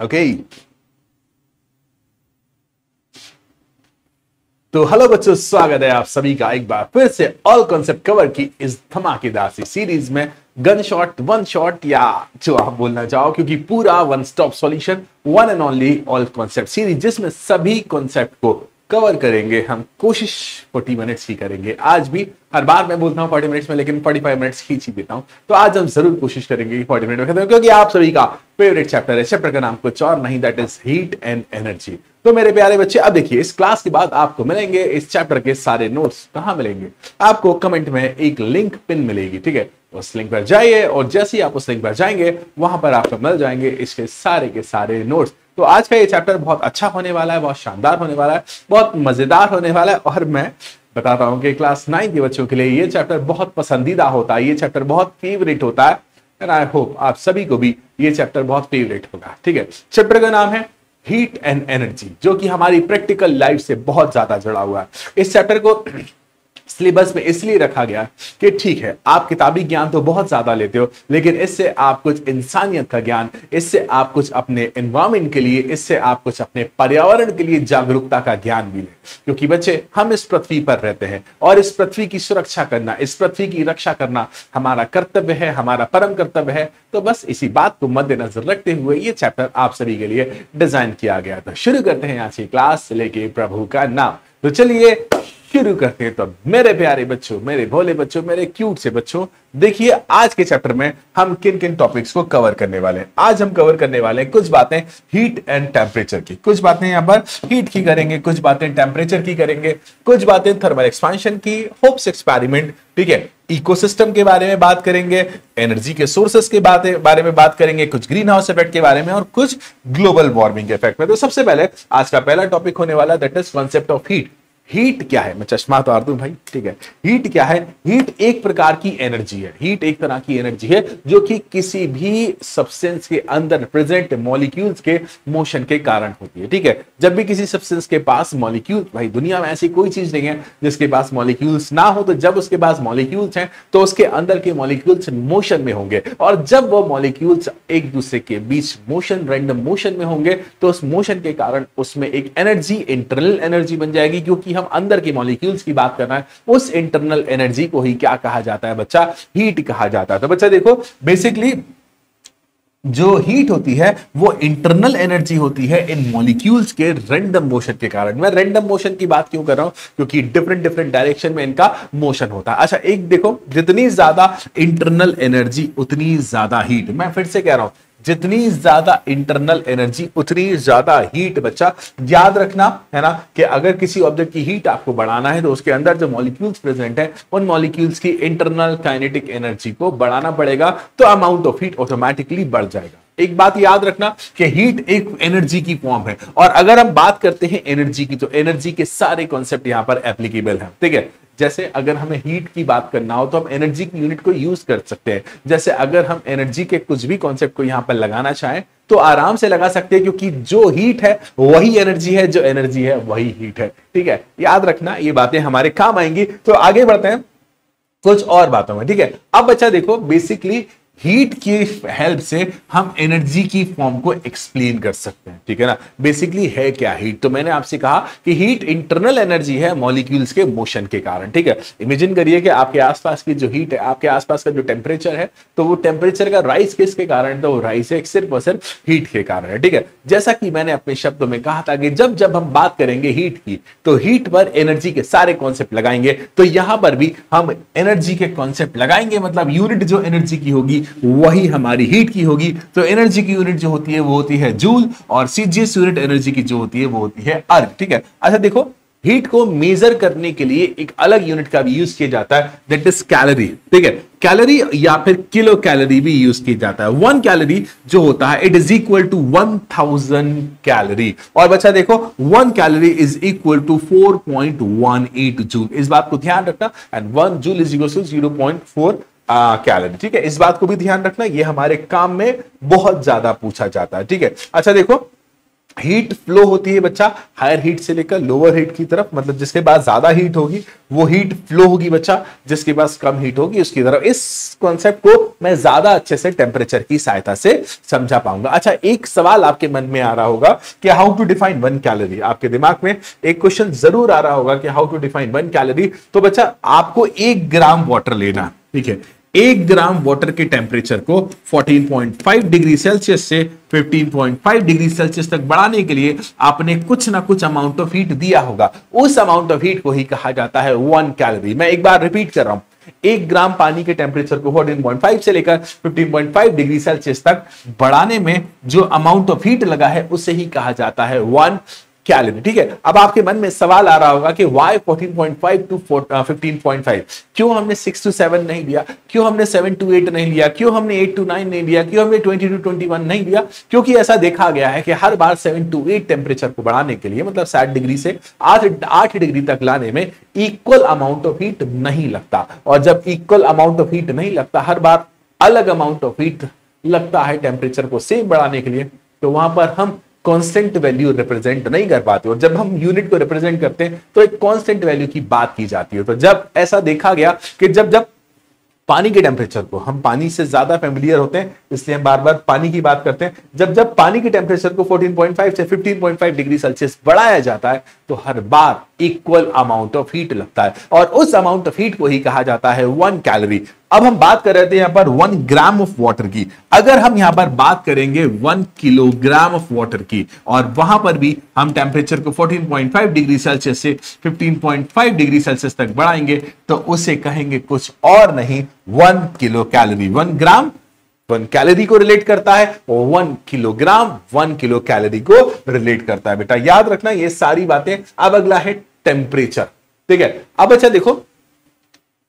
Okay. तो hello बच्चों, स्वागत है आप सभी का एक बार फिर से ऑल कॉन्सेप्ट कवर की इस धमाकेदार सी सीरीज में। गन शॉट, वन शॉट या जो आप बोलना चाहो, क्योंकि पूरा one stop solution, one and only all concept series, जिसमें सभी कॉन्सेप्ट को कवर करेंगे। हम कोशिश 40 मिनट्स की करेंगे आज भी। हर बार मैं बोलता हूं 40 मिनट्स में, लेकिन 45 मिनट्स खींच ही देता हूं। तो आज हम जरूर कोशिश करेंगे कि 40 मिनट में खत्म, क्योंकि आप सभी का फेवरेट चैप्टर है। चैप्टर का नाम कुछ और नहीं, that is heat and energy. तो मेरे प्यारे बच्चे, अब देखिए, इस क्लास के बाद आपको मिलेंगे इस चैप्टर के सारे नोट्स। कहां मिलेंगे? आपको कमेंट में एक लिंक पिन मिलेगी, ठीक है? उस लिंक पर जाइए और जैसे ही आप उस लिंक पर जाएंगे, वहां पर आपको मिल जाएंगे इसके सारे के सारे नोट्स। तो आज का ये चैप्टर बहुत अच्छा होने वाला है, बहुत शानदार होने वाला है, बहुत मजेदार होने वाला है। और मैं बताता हूं कि क्लास 9 के बच्चों के लिए ये चैप्टर बहुत पसंदीदा होता है, ये चैप्टर बहुत फेवरेट होता है। एंड आई होप आप सभी को भी ये चैप्टर बहुत फेवरेट होगा, ठीक है? चैप्टर का नाम है हीट एंड एनर्जी, जो कि हमारी प्रैक्टिकल लाइफ से बहुत ज्यादा जुड़ा हुआ है। इस चैप्टर को सिलेबस में इसलिए रखा गया कि ठीक है, आप किताबी ज्ञान तो बहुत ज्यादा लेते हो, लेकिन इससे आप कुछ इंसानियत का ज्ञान, इससे आप कुछ अपने एनवायरमेंट के लिए, इससे आप कुछ अपने पर्यावरण के लिए जागरूकता का ज्ञान भी लें। क्योंकि बच्चे, हम इस पृथ्वी पर रहते हैं और इस पृथ्वी की सुरक्षा करना, इस पृथ्वी की रक्षा करना हमारा कर्तव्य है, हमारा परम कर्तव्य है। तो बस इसी बात को मद्देनजर रखते हुए ये चैप्टर आप सभी के लिए डिजाइन किया गया। तो शुरू करते हैं आज की क्लास, लेके प्रभु का नाम। तो चलिए शुरू करते हैं। तो मेरे प्यारे बच्चों, मेरे भोले बच्चों, मेरे क्यूट से बच्चों, देखिए आज के चैप्टर में हम किन किन टॉपिक्स को कवर करने वाले हैं। आज हम कवर करने वाले हैं कुछ बातें हीट एंड टेम्परेचर की, कुछ बातें यहां पर हीट की करेंगे, कुछ बातें टेम्परेचर की करेंगे, कुछ बातें थर्मल एक्सपेंशन की, होप्स एक्सपेरिमेंट, ठीक है? इकोसिस्टम के बारे में बात करेंगे, एनर्जी के सोर्सेस के बारे में बात करेंगे, कुछ ग्रीन हाउस इफेक्ट के बारे में और कुछ ग्लोबल वार्मिंग के इफेक्ट में। तो सबसे पहले आज का पहला टॉपिक होने वाला, that is concept of heat. Heat क्या है? मैं चश्मा उतार दूं भाई, ठीक है? हीट क्या है? हीट एक प्रकार की एनर्जी है। हीट एक तरह की एनर्जी है जो कि किसी भी सब्सटेंस के अंदर प्रेजेंट मॉलिक्यूल्स के मोशन के कारण होती है, ठीक है? जब भी किसी सब्सटेंस के पास मॉलिक्यूल, भाई दुनिया में ऐसी कोई चीज नहीं है जिसके पास मॉलिक्यूल्स ना हो, तो जब उसके पास मॉलिक्यूल्स हैं तो उसके अंदर के मॉलिक्यूल्स मोशन में होंगे, और जब वो मॉलिक्यूल्स एक दूसरे के बीच मोशन, रैंडम मोशन में होंगे, तो उस मोशन के कारण उसमें एक एनर्जी, इंटरनल एनर्जी बन जाएगी। क्योंकि हम अंदर के मॉलिक्यूल्स की बात कर रहे हैं, उस इंटरनल एनर्जी को ही क्या कहा जाता है बच्चा? हीट कहा जाता है। तो बच्चा देखो, बेसिकली जो हीट होती है वो इंटरनल एनर्जी होती है इन मॉलिक्यूल्स के रैंडम मोशन के कारण। मैं रैंडम मोशन की बात क्यों कर रहा हूं? क्योंकि डिफरेंट डिफरेंट डायरेक्शन में इनका मोशन होता है। अच्छा, एक देखो, जितनी ज्यादा इंटरनल एनर्जी उतनी ज्यादा हीट। मैं फिर से कह रहा हूं, जितनी ज्यादा इंटरनल एनर्जी उतनी ज्यादा हीट। बच्चा याद रखना है ना, कि अगर किसी ऑब्जेक्ट की हीट आपको बढ़ाना है तो उसके अंदर जो मॉलिक्यूल्स प्रेजेंट है, उन मॉलिक्यूल्स की इंटरनल काइनेटिक एनर्जी को बढ़ाना पड़ेगा, तो अमाउंट ऑफ हीट ऑटोमेटिकली बढ़ जाएगा। एक बात याद रखना कि हीट एक एनर्जी की फॉर्म है, और अगर हम बात करते हैं एनर्जी की, तो एनर्जी के सारे कॉन्सेप्ट यहां पर एप्लीकेबल हैं, ठीक है? जैसे अगर हमें हीट की बात करना हो तो हम एनर्जी की यूनिट को यूज कर सकते हैं। जैसे अगर हम एनर्जी के कुछ भी कॉन्सेप्ट को यहां पर लगाना चाहें तो आराम से लगा सकते हैं, क्योंकि जो हीट है वही एनर्जी है, जो एनर्जी है वही हीट है, ठीक है? याद रखना, ये बातें हमारे काम आएंगी। तो आगे बढ़ते हैं कुछ और बातों में, ठीक है? अब बच्चा देखो, बेसिकली हीट की हेल्प से हम एनर्जी की फॉर्म को एक्सप्लेन कर सकते हैं, ठीक है ना? बेसिकली है क्या हीट? तो मैंने आपसे कहा कि हीट इंटरनल एनर्जी है मॉलिक्यूल्स के मोशन के कारण, ठीक है? इमेजिन करिए कि आपके आसपास की जो हीट है, आपके आसपास का जो टेम्परेचर है, तो वो टेम्परेचर का राइज किसके कारण है? तो वो राइज है सिर्फ और सिर्फ हीट के कारण है, ठीक है? जैसा कि मैंने अपने शब्दों में कहा था कि जब जब हम बात करेंगे हीट की, तो हीट पर एनर्जी के सारे कॉन्सेप्ट लगाएंगे। तो यहां पर भी हम एनर्जी के कॉन्सेप्ट लगाएंगे, मतलब यूनिट जो एनर्जी की होगी वही हमारी हीट की होगी। तो एनर्जी की यूनिट जो होती है वो होती है जूल, और सीजीएस यूनिट एनर्जी की जो होती है वो होती है अर्ग, ठीक है? अच्छा देखो, हीट को मेजर करने के लिए एक अलग यूनिट का भी यूज किया जाता है, दैट इज कैलोरी, ठीक है? कैलोरी या फिर किलो कैलोरी भी यूज किया जाता है। 1 कैलोरी जो होता है, it is equal to 1000 calorie. और बच्चा देखो, 1 calorie is equal to 4.18 joule. इस बात को ध्यान रखना, and 1 joule is equal to 0.4 calorie, ठीक है? इस बात को भी ध्यान रखना, ये हमारे काम में बहुत ज्यादा पूछा जाता है, ठीक है? अच्छा देखो, हीट फ्लो होती है बच्चा हायर हीट से लेकर लोअर हीट की तरफ, मतलब जिसके पास ज्यादा हीट होगी वो हीट फ्लो होगी बच्चा, जिसके पास कम हीट होगी उसकी तरफ। इस कॉन्सेप्ट को मैं ज्यादा अच्छे से टेम्परेचर की सहायता से समझा पाऊंगा। अच्छा, एक सवाल आपके मन में आ रहा होगा कि हाउ टू डिफाइन 1 कैलोरी। आपके दिमाग में एक क्वेश्चन जरूर आ रहा होगा कि हाउ टू डिफाइन 1 कैलोरी। तो बच्चा आपको 1 ग्राम वाटर लेना, ठीक है। 1 ग्राम वाटर के टेम्परेचर को 14.5 डिग्री सेल्सियस से 15.5 डिग्री सेल्सियस तक बढ़ाने के लिए आपने कुछ ना कुछ अमाउंट ऑफ हीट दिया होगा। उस अमाउंट ऑफ हीट को ही कहा जाता है 1 कैलोरी। मैं एक बार रिपीट कर रहा हूं, 1 ग्राम पानी के टेम्परेचर को 14.5 से लेकर 15.5 डिग्री सेल्सियस तक बढ़ाने में जो अमाउंट ऑफ हीट लगा है उसे ही कहा जाता है 1 कैलोरी, ठीक है। अब आपके मन में सवाल आ रहा होगा कि वाई 14.5 टू 15.5, क्यों हमने 6 to 7 नहीं लिया, क्यों हमने 7 to 8 नहीं लिया, क्यों हमने 8 to 9 नहीं लिया, क्यों हमने 20 to 21 नहीं लिया? क्योंकि ऐसा देखा गया है कि हर बार 7 to 8 टेम्परेचर को बढ़ाने के लिए, मतलब 60 डिग्री से 8 डिग्री तक लाने में इक्वल अमाउंट ऑफ हीट नहीं लगता। और जब इक्वल अमाउंट ऑफ हीट नहीं लगता, हर बार अलग अमाउंट ऑफ हीट लगता है टेम्परेचर को सेम बढ़ाने के लिए, तो वहां पर हम कांस्टेंट वैल्यू रिप्रेजेंट नहीं कर पाते। और जब हम यूनिट को रिप्रेजेंट करते हैं तो एक कांस्टेंट वैल्यू की बात की जाती है। तो जब ऐसा देखा गया कि जब पानी के टेम्परेचर को, हम पानी से ज्यादा फेमिलियर होते हैं इसलिए हम बार बार पानी की बात करते हैं, जब पानी के टेम्परेचर को 14.5 से 15.5 डिग्री सेल्सियस बढ़ाया जाता है तो हर बार इक्वल अमाउंट ऑफ हीट लगता है और उस अमाउंट ऑफ हीट को ही कहा जाता है 1 कैलोरी। अब हम बात कर रहे थे यहां पर 1 ग्राम ऑफ वाटर की। अगर हम यहां पर बात करेंगे 1 किलोग्राम ऑफ वाटर की और वहां पर भी हम टेम्परेचर को 14.5 डिग्री सेल्सियस से 15.5 डिग्री सेल्सियस तक बढ़ाएंगे तो उसे कहेंगे कुछ और नहीं 1 किलो कैलोरी। 1 ग्राम 1 कैलोरी को रिलेट करता है और 1 किलोग्राम 1 किलो कैलोरी को रिलेट करता है। बेटा याद रखना ये सारी बातें। अब अगला है टेम्परेचर, ठीक है। अब अच्छा देखो,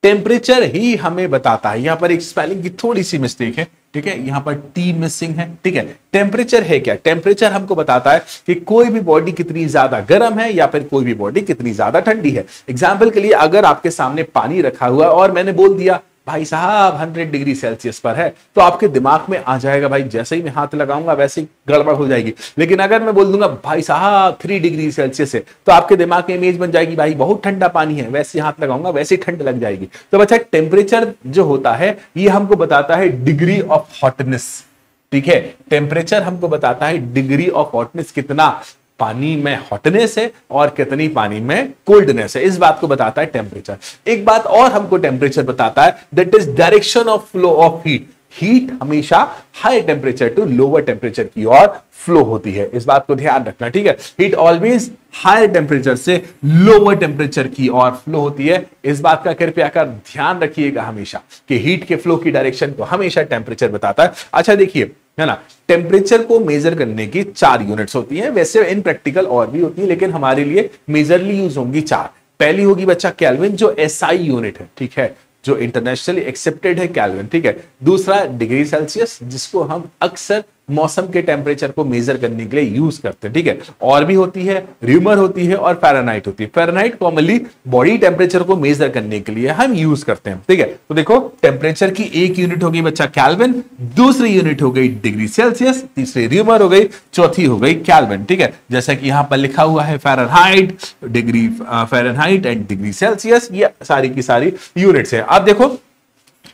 टेम्परेचर ही हमें बताता है, यहां पर एक स्पेलिंग की थोड़ी सी मिस्टेक है, ठीक है, यहां पर टी मिसिंग है, ठीक है। टेम्परेचर है क्या? टेम्परेचर हमको बताता है कि कोई भी बॉडी कितनी ज्यादा गर्म है या फिर कोई भी बॉडी कितनी ज्यादा ठंडी है। एग्जाम्पल के लिए अगर आपके सामने पानी रखा हुआ है और मैंने बोल दिया भाई साहब 100 डिग्री सेल्सियस पर है, तो आपके दिमाग में आ जाएगा भाई जैसे ही मैं हाथ लगाऊंगा वैसे ही गड़बड़ हो जाएगी। लेकिन अगर मैं बोल दूंगा भाई साहब 3 डिग्री सेल्सियस है, तो आपके दिमाग में इमेज बन जाएगी भाई बहुत ठंडा पानी है, वैसे ही हाथ लगाऊंगा वैसे ही ठंड लग जाएगी। तो बच्चा टेम्परेचर जो होता है ये हमको बताता है डिग्री ऑफ हॉटनेस, ठीक है। टेम्परेचर हमको बताता है डिग्री ऑफ हॉटनेस, कितना पानी में हॉटनेस है और कितनी पानी में कोल्डनेस है, इस बात को बताता है टेम्परेचर। एक बात और हमको टेम्परेचर बताता है, that is direction of flow of heat. Heat हमेशा high temperature to lower temperature की ओर फ्लो होती है, इस बात को ध्यान रखना, ठीक है। हीट ऑलवेज हायर टेम्परेचर से लोअर टेम्परेचर की ओर फ्लो होती है, इस बात का कृपया कर ध्यान रखिएगा हमेशा कि हीट के फ्लो की डायरेक्शन को हमेशा टेम्परेचर बताता है। अच्छा देखिए, है ना, टेम्परेचर को मेजर करने की 4 यूनिट्स होती हैं, वैसे इन प्रैक्टिकल और भी होती है लेकिन हमारे लिए मेजरली यूज होंगी 4। पहली होगी बच्चा केल्विन, जो एसआई यूनिट है, ठीक है, जो इंटरनेशनली एक्सेप्टेड है केल्विन, ठीक है। दूसरा डिग्री सेल्सियस, जिसको हम अक्सर मौसम के टेम्परेचर को मेजर करने के लिए यूज करते हैं, ठीक है। और भी होती है, र्यूमर होती है और फ़ारेनहाइट होती है। फ़ारेनहाइट कॉमनली बॉडी टेम्परेचर को मेजर करने के लिए हम यूज करते हैं, ठीक है। तो देखो टेम्परेचर की एक यूनिट हो गई बच्चा केल्विन, दूसरी यूनिट हो गई डिग्री सेल्सियस, तीसरी र्यूमर हो गई, चौथी हो गई केल्विन, ठीक है। जैसा कि यहां पर लिखा हुआ है Fahrenheit, degree Fahrenheit and degree Celsius, ये सारी की सारी यूनिट्स है। अब देखो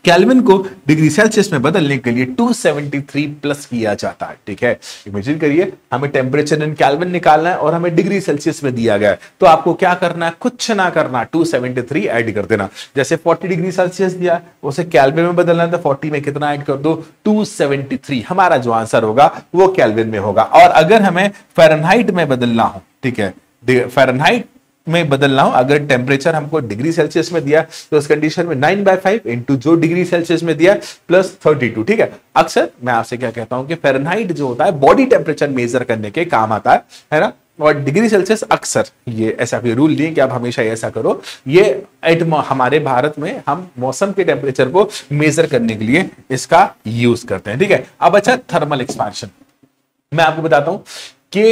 केल्विन को डिग्री सेल्सियस में बदलने के लिए 273 प्लस किया जाता है, ठीक है। इमेजिन करिए हमें टेम्परेचर इन केल्विन निकालना है और हमें डिग्री सेल्सियस में दिया गया है, तो आपको क्या करना है, कुछ ना करना, 273 ऐड कर देना। जैसे 40 डिग्री सेल्सियस दिया है उसे केल्विन में बदलना है, तो 40 में कितना ऐड कर दो, 273। हमारा जो आंसर होगा वो केल्विन में होगा। और अगर हमें फ़ारेनहाइट में बदलना हो, ठीक है, फ़ारेनहाइट में बदलना हो, अगर टेम्परेचर हमको डिग्री सेल्सियस में दिया तो उस कंडीशन में 9/5 इंटू जो डिग्री सेल्सियस में दिया प्लस 32, ठीक है। अक्सर मैं आपसे क्या कहता हूं कि फ़ारेनहाइट जो होता है बॉडी टेम्परेचर मेजर करने के काम आता है ना, और डिग्री सेल्सियस अक्सर, ये ऐसा कोई रूल नहीं है कि आप हमेशा ऐसा करो, ये हमारे भारत में हम मौसम के टेम्परेचर को मेजर करने के लिए इसका यूज करते हैं, ठीक है। अब अच्छा थर्मल एक्सपांशन, मैं आपको बताता हूं कि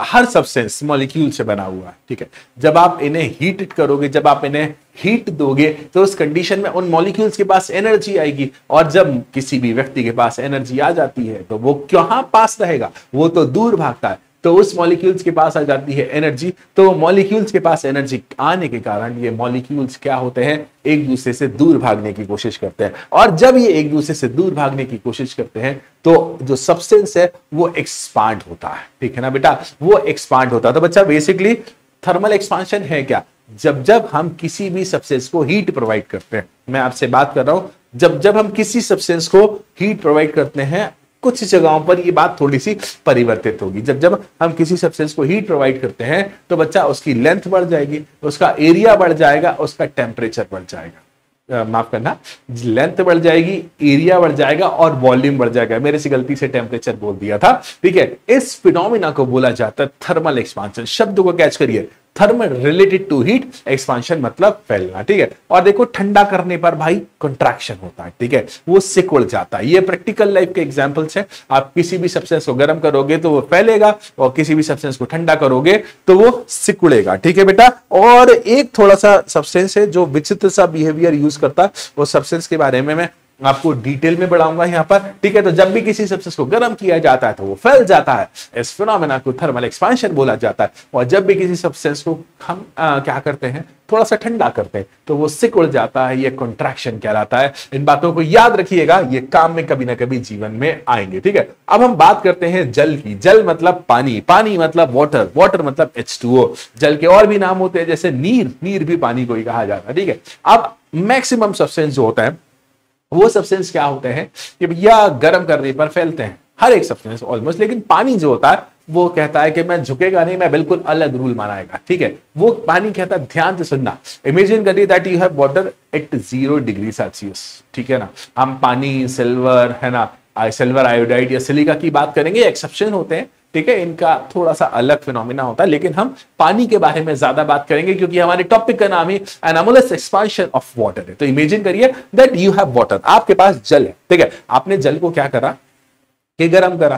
हर सब्सटेंस मॉलिक्यूल से बना हुआ है, ठीक है। जब आप इन्हें हीट करोगे, जब आप इन्हें हीट दोगे तो उस कंडीशन में उन मॉलिक्यूल्स के पास एनर्जी आएगी, और जब किसी भी व्यक्ति के पास एनर्जी आ जाती है तो वो कहां पास रहेगा, वो तो दूर भागता है। तो उस मॉलिक्यूल्स के पास आ जाती है एनर्जी। तो मॉलिक्यूल्स के पास एनर्जी आने के कारण ये मॉलिक्यूल्स क्या होते हैं, एक दूसरे से दूर भागने की कोशिश करते हैं। और जब ये एक दूसरे से दूर भागने की कोशिश करते हैं तो जो सब्सटेंस है वो एक्सपांड होता है, ठीक है ना बेटा, वो एक्सपांड होता है। तो बच्चा बेसिकली थर्मल एक्सपांशन है क्या, जब जब हम किसी भी सब्सटेंस को हीट प्रोवाइड करते हैं, मैं आपसे बात कर रहा हूं, जब जब हम किसी सब्सटेंस को हीट प्रोवाइड करते हैं, कुछ जगहों पर ये बात थोड़ी सी परिवर्तित होगी। जब जब हम किसी सब्सटेंस को हीट प्रोवाइड करते हैं तो बच्चा उसकी लेंथ बढ़ जाएगी, उसका एरिया बढ़ जाएगा, उसका टेम्परेचर बढ़ जाएगा, माफ करना, लेंथ बढ़ जाएगी, एरिया बढ़ जाएगा और वॉल्यूम बढ़ जाएगा। मेरे से गलती से टेम्परेचर बोल दिया था, ठीक है। इस फिनोमिना को बोला जाता है थर्मल एक्सपांशन। शब्द को कैच करिए, thermal related to heat, expansion मतलब फैलना, ठीक है। और देखो ठंडा करने पर भाई कंट्रैक्शन होता है, ठीक है, वो सिकुड़ जाता है। ये प्रैक्टिकल लाइफ के एग्जांपल्स हैं। आप किसी भी सब्सटेंस को गर्म करोगे तो वो फैलेगा और किसी भी सब्सटेंस को ठंडा करोगे तो वो सिकुड़ेगा, ठीक है बेटा। और एक थोड़ा सा सब्सटेंस है जो विचित्र सा बिहेवियर यूज करता है, वो सब्सटेंस के बारे में मैं आपको डिटेल में बढ़ाऊंगा यहां पर, ठीक है। तो जब भी किसी सब्सटेंस को गर्म किया जाता है तो वो फैल जाता है, इस फिनोमेना को थर्मल एक्सपांशन बोला जाता है। और जब भी किसी सब्सटेंस को हम क्या करते हैं, थोड़ा सा ठंडा करते हैं तो वो सिकुड़ जाता है, ये कॉन्ट्रैक्शन कहलाता है। इन बातों को याद रखिएगा, ये काम में कभी ना कभी जीवन में आएंगे, ठीक है। अब हम बात करते हैं जल की। जल मतलब पानी, पानी मतलब वाटर, वाटर मतलब H2O। जल के और भी नाम होते हैं जैसे नीर, नीर भी पानी को ही कहा जाता है, ठीक है। अब मैक्सिमम सब्सटेंस जो होता है वो सब्सटेंस क्या होते हैं कि भैया गर्म करने पर फैलते हैं, हर एक सब्सटेंस ऑलमोस्ट। लेकिन पानी जो होता है वो कहता है कि मैं झुकेगा नहीं, मैं बिल्कुल अलग रूल मनाएगा, ठीक है। वो पानी कहता है, ध्यान से सुनना, इमेजिन करिए that you have water at 0 degree Celsius, ठीक है ना। हम पानी, सिल्वर है ना, सिल्वर आयोडाइड या सिलिका की बात करेंगे, एक्सेप्शन होते हैं, ठीक है, इनका थोड़ा सा अलग फिनोमिना होता है। लेकिन हम पानी के बारे में ज्यादा बात करेंगे क्योंकि हमारे टॉपिक का नाम ही एनामोलस एक्सपांशन ऑफ वाटर है। तो इमेजिन करिए दैट यू हैव वाटर, आपके पास जल है, ठीक है। आपने जल को क्या करा कि गर्म करा,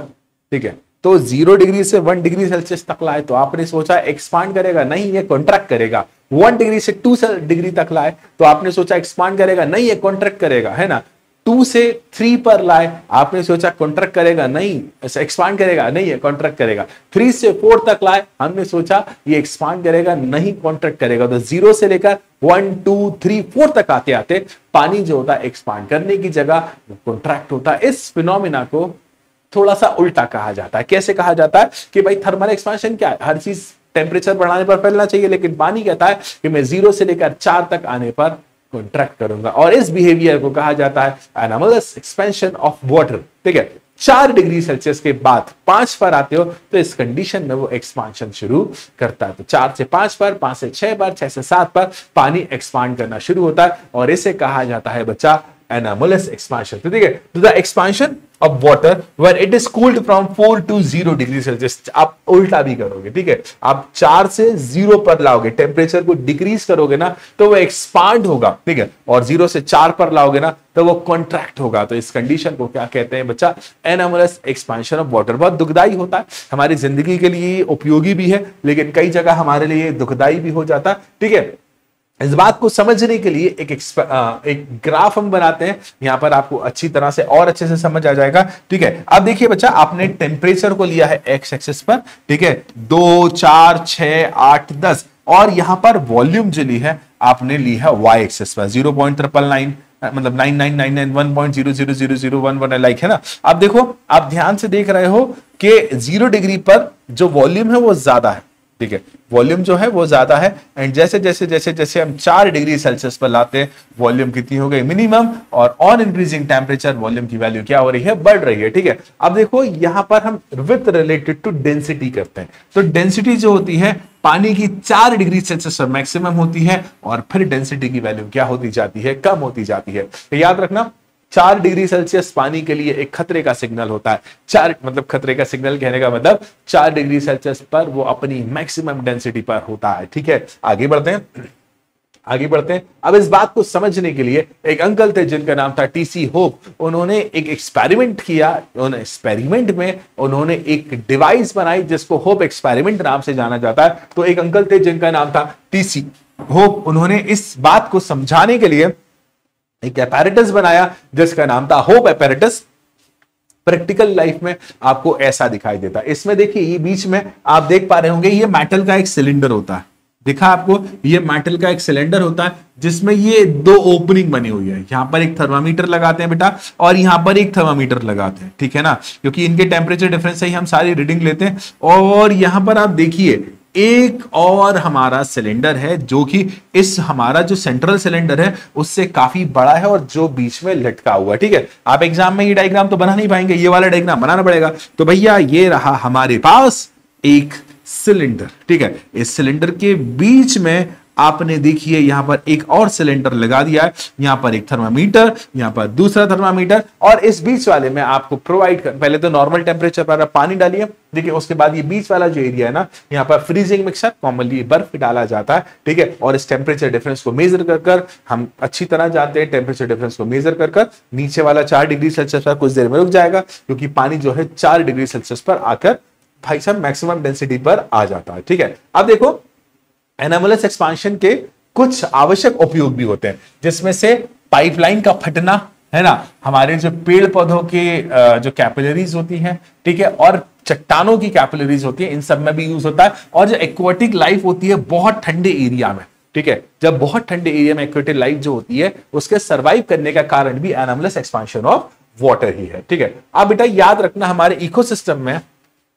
ठीक है। तो 0 डिग्री से 1 डिग्री सेल्सियस तक लाए तो आपने सोचा एक्सपांड करेगा, नहीं ये कॉन्ट्रैक्ट करेगा। 1 डिग्री से 2 डिग्री तक लाए तो आपने सोचा एक्सपांड करेगा, नहीं ये कॉन्ट्रैक्ट करेगा, है ना। 2 से 3 पर लाए, आपने सोचा कॉन्ट्रैक्ट करेगा, नहीं एक्सपांड करेगा, नहीं है कॉन्ट्रैक्ट करेगा। 3 से 4 तक लाए, हमने सोचा ये एक्सपांड करेगा, नहीं कॉन्ट्रैक्ट करेगा। तो 0 से लेकर 1 2 3 4 तक आते आते पानी जो होता है एक्सपांड करने की जगह कॉन्ट्रैक्ट होता है। इस फिनोमिना को थोड़ा सा उल्टा कहा जाता है। कैसे कहा जाता है कि भाई थर्मल एक्सपांशन क्या है, हर चीज टेम्परेचर बढ़ाने पर फैलना चाहिए, लेकिन पानी कहता है कि मैं 0 से लेकर 4 तक आने पर कॉन्ट्रैक्ट करूंगा। और इस बिहेवियर को कहा जाता है एनामोलस एक्सपेंशन ऑफ वाटर, ठीक है। 4 डिग्री सेल्सियस के बाद 5 पर आते हो तो इस कंडीशन में वो एक्सपांशन शुरू करता है। तो 4 से 5 पर, 5 से 6 पर, 6 से 7 पर पानी एक्सपांड करना शुरू होता है और इसे कहा जाता है बच्चा एनामोलस एक्सपांशन। तो ठीक है, तो the expansion of water when it is cooled from 4 to 0 degree Celsius. आप उल्टा भी करोगे, ठीक है, आप 4 से 0 पर लाओगे, टेम्परेचर को डिक्रीज करोगे ना तो वो एक्सपांड होगा, ठीक है, और 0 से 4 पर लाओगे ना तो वो कॉन्ट्रैक्ट होगा। तो इस कंडीशन को क्या कहते हैं बच्चा, एनामोलस एक्सपांशन ऑफ वाटर। बहुत दुखदाई होता है, हमारी जिंदगी के लिए उपयोगी भी है, लेकिन कई जगह हमारे लिए दुखदाई भी हो जाता है, ठीक है। इस बात को समझने के लिए एक ग्राफ हम बनाते हैं, यहां पर आपको अच्छी तरह से और अच्छे से समझ आ जाएगा, ठीक है। अब देखिए बच्चा, आपने टेम्परेचर को लिया है एक्स एक्सिस पर, ठीक है, 2 4 6 8 10, और यहां पर वॉल्यूम जो ली है आपने ली है वाई एक्सिस पर 0.999 मतलब 9999.1000011 लाइक है ना। अब देखो, आप ध्यान से देख रहे हो कि 0 डिग्री पर जो वॉल्यूम है वो ज्यादा है, ठीक है, वॉल्यूम जो है वो ज्यादा है। एंड जैसे जैसे जैसे जैसे हम 4 डिग्री सेल्सियस पर लाते हैं, वॉल्यूम कितनी हो गई, मिनिमम, और ऑन इंक्रीजिंग टेम्परेचर वॉल्यूम की वैल्यू क्या हो रही है, बढ़ रही है, ठीक है। अब देखो यहां पर हम विथ रिलेटेड टू डेंसिटी करते हैं, तो डेंसिटी जो होती है पानी की 4 डिग्री सेल्सियस पर मैक्सिमम होती है, और फिर डेंसिटी की वैल्यू क्या होती जाती है, कम होती जाती है। तो याद रखना, 4 डिग्री सेल्सियस पानी के लिए एक खतरे का सिग्नल होता है। 4 मतलब खतरे का सिग्नल कहने का मतलब 4 डिग्री सेल्सियस पर वो अपनी मैक्सिमम डेंसिटी पर होता है, ठीक है। आगे बढ़ते हैं, आगे बढ़ते हैं। अब इस बात को समझने के लिए एक अंकल थे जिनका नाम था टीसी होप। उन्होंने एक एक्सपेरिमेंट किया, एक्सपेरिमेंट में उन्होंने एक डिवाइस बनाई जिसको होप एक्सपेरिमेंट नाम से जाना जाता है। तो एक अंकल थे जिनका नाम था टीसी होप। उन्होंने इस बात को समझाने के लिए एक एपैरेटस बनाया जिसका नाम था होप एपैरेटस। प्रैक्टिकल लाइफ में आपको ऐसा दिखाई देता है। इसमें देखिए ये बीच में आप देख पा रहे होंगे, ये मेटल का एक सिलेंडर होता है, दिखा आपको, ये मेटल का एक सिलेंडर होता है जिसमें ये दो ओपनिंग बनी हुई है। यहां पर एक थर्मामीटर लगाते हैं बेटा, और यहां पर एक थर्मामीटर लगाते हैं, ठीक है ना, क्योंकि इनके टेम्परेचर डिफरेंस से ही हम सारी रीडिंग लेते हैं। और यहां पर आप देखिए एक और हमारा सिलेंडर है जो कि इस हमारा जो सेंट्रल सिलेंडर है उससे काफी बड़ा है और जो बीच में लटका हुआ है, ठीक है। आप एग्जाम में ये डायग्राम तो बना नहीं पाएंगे, ये वाला डायग्राम बनाना पड़ेगा। तो भैया ये रहा हमारे पास एक सिलेंडर, ठीक है। इस सिलेंडर के बीच में आपने देखिए यहां पर एक और सिलेंडर लगा दिया है, यहां पर एक थर्मामीटर, यहां पर दूसरा थर्मामीटर, और इस बीच वाले में आपको प्रोवाइड कर, पहले तो नॉर्मल टेम्परेचर पर आप पानी डालिए, देखिए उसके बाद ये बीच वाला जो एरिया है ना, यहां पर फ्रीजिंग मिक्सर, कॉमनली बर्फ डाला जाता है, ठीक है। और इस टेम्परेचर डिफरेंस को मेजर कर हम अच्छी तरह जानते हैं, टेम्परेचर डिफरेंस को मेजर कर नीचे वाला 4 डिग्री सेल्सियस पर कुछ देर में रुक जाएगा, क्योंकि पानी जो है 4 डिग्री सेल्सियस पर आकर भाई साहब मैक्सिमम डेंसिटी पर आ जाता है, ठीक है। अब देखो एनामोलस एक्सपांशन के कुछ आवश्यक उपयोग भी होते हैं, जिसमें से पाइपलाइन का फटना है ना, हमारे जो पेड़ पौधों के जो कैपिलरीज होती हैं, ठीक है, और चट्टानों की कैपिलरीज होती है, इन सब में भी यूज होता है। और जो एक्वाटिक लाइफ होती है बहुत ठंडे एरिया में, ठीक है, जब बहुत ठंडे एरिया में एक्वाटिक लाइफ जो होती है उसके सर्वाइव करने का कारण भी एनामोलस एक्सपांशन ऑफ वाटर ही है, ठीक है। अब बेटा याद रखना हमारे इकोसिस्टम में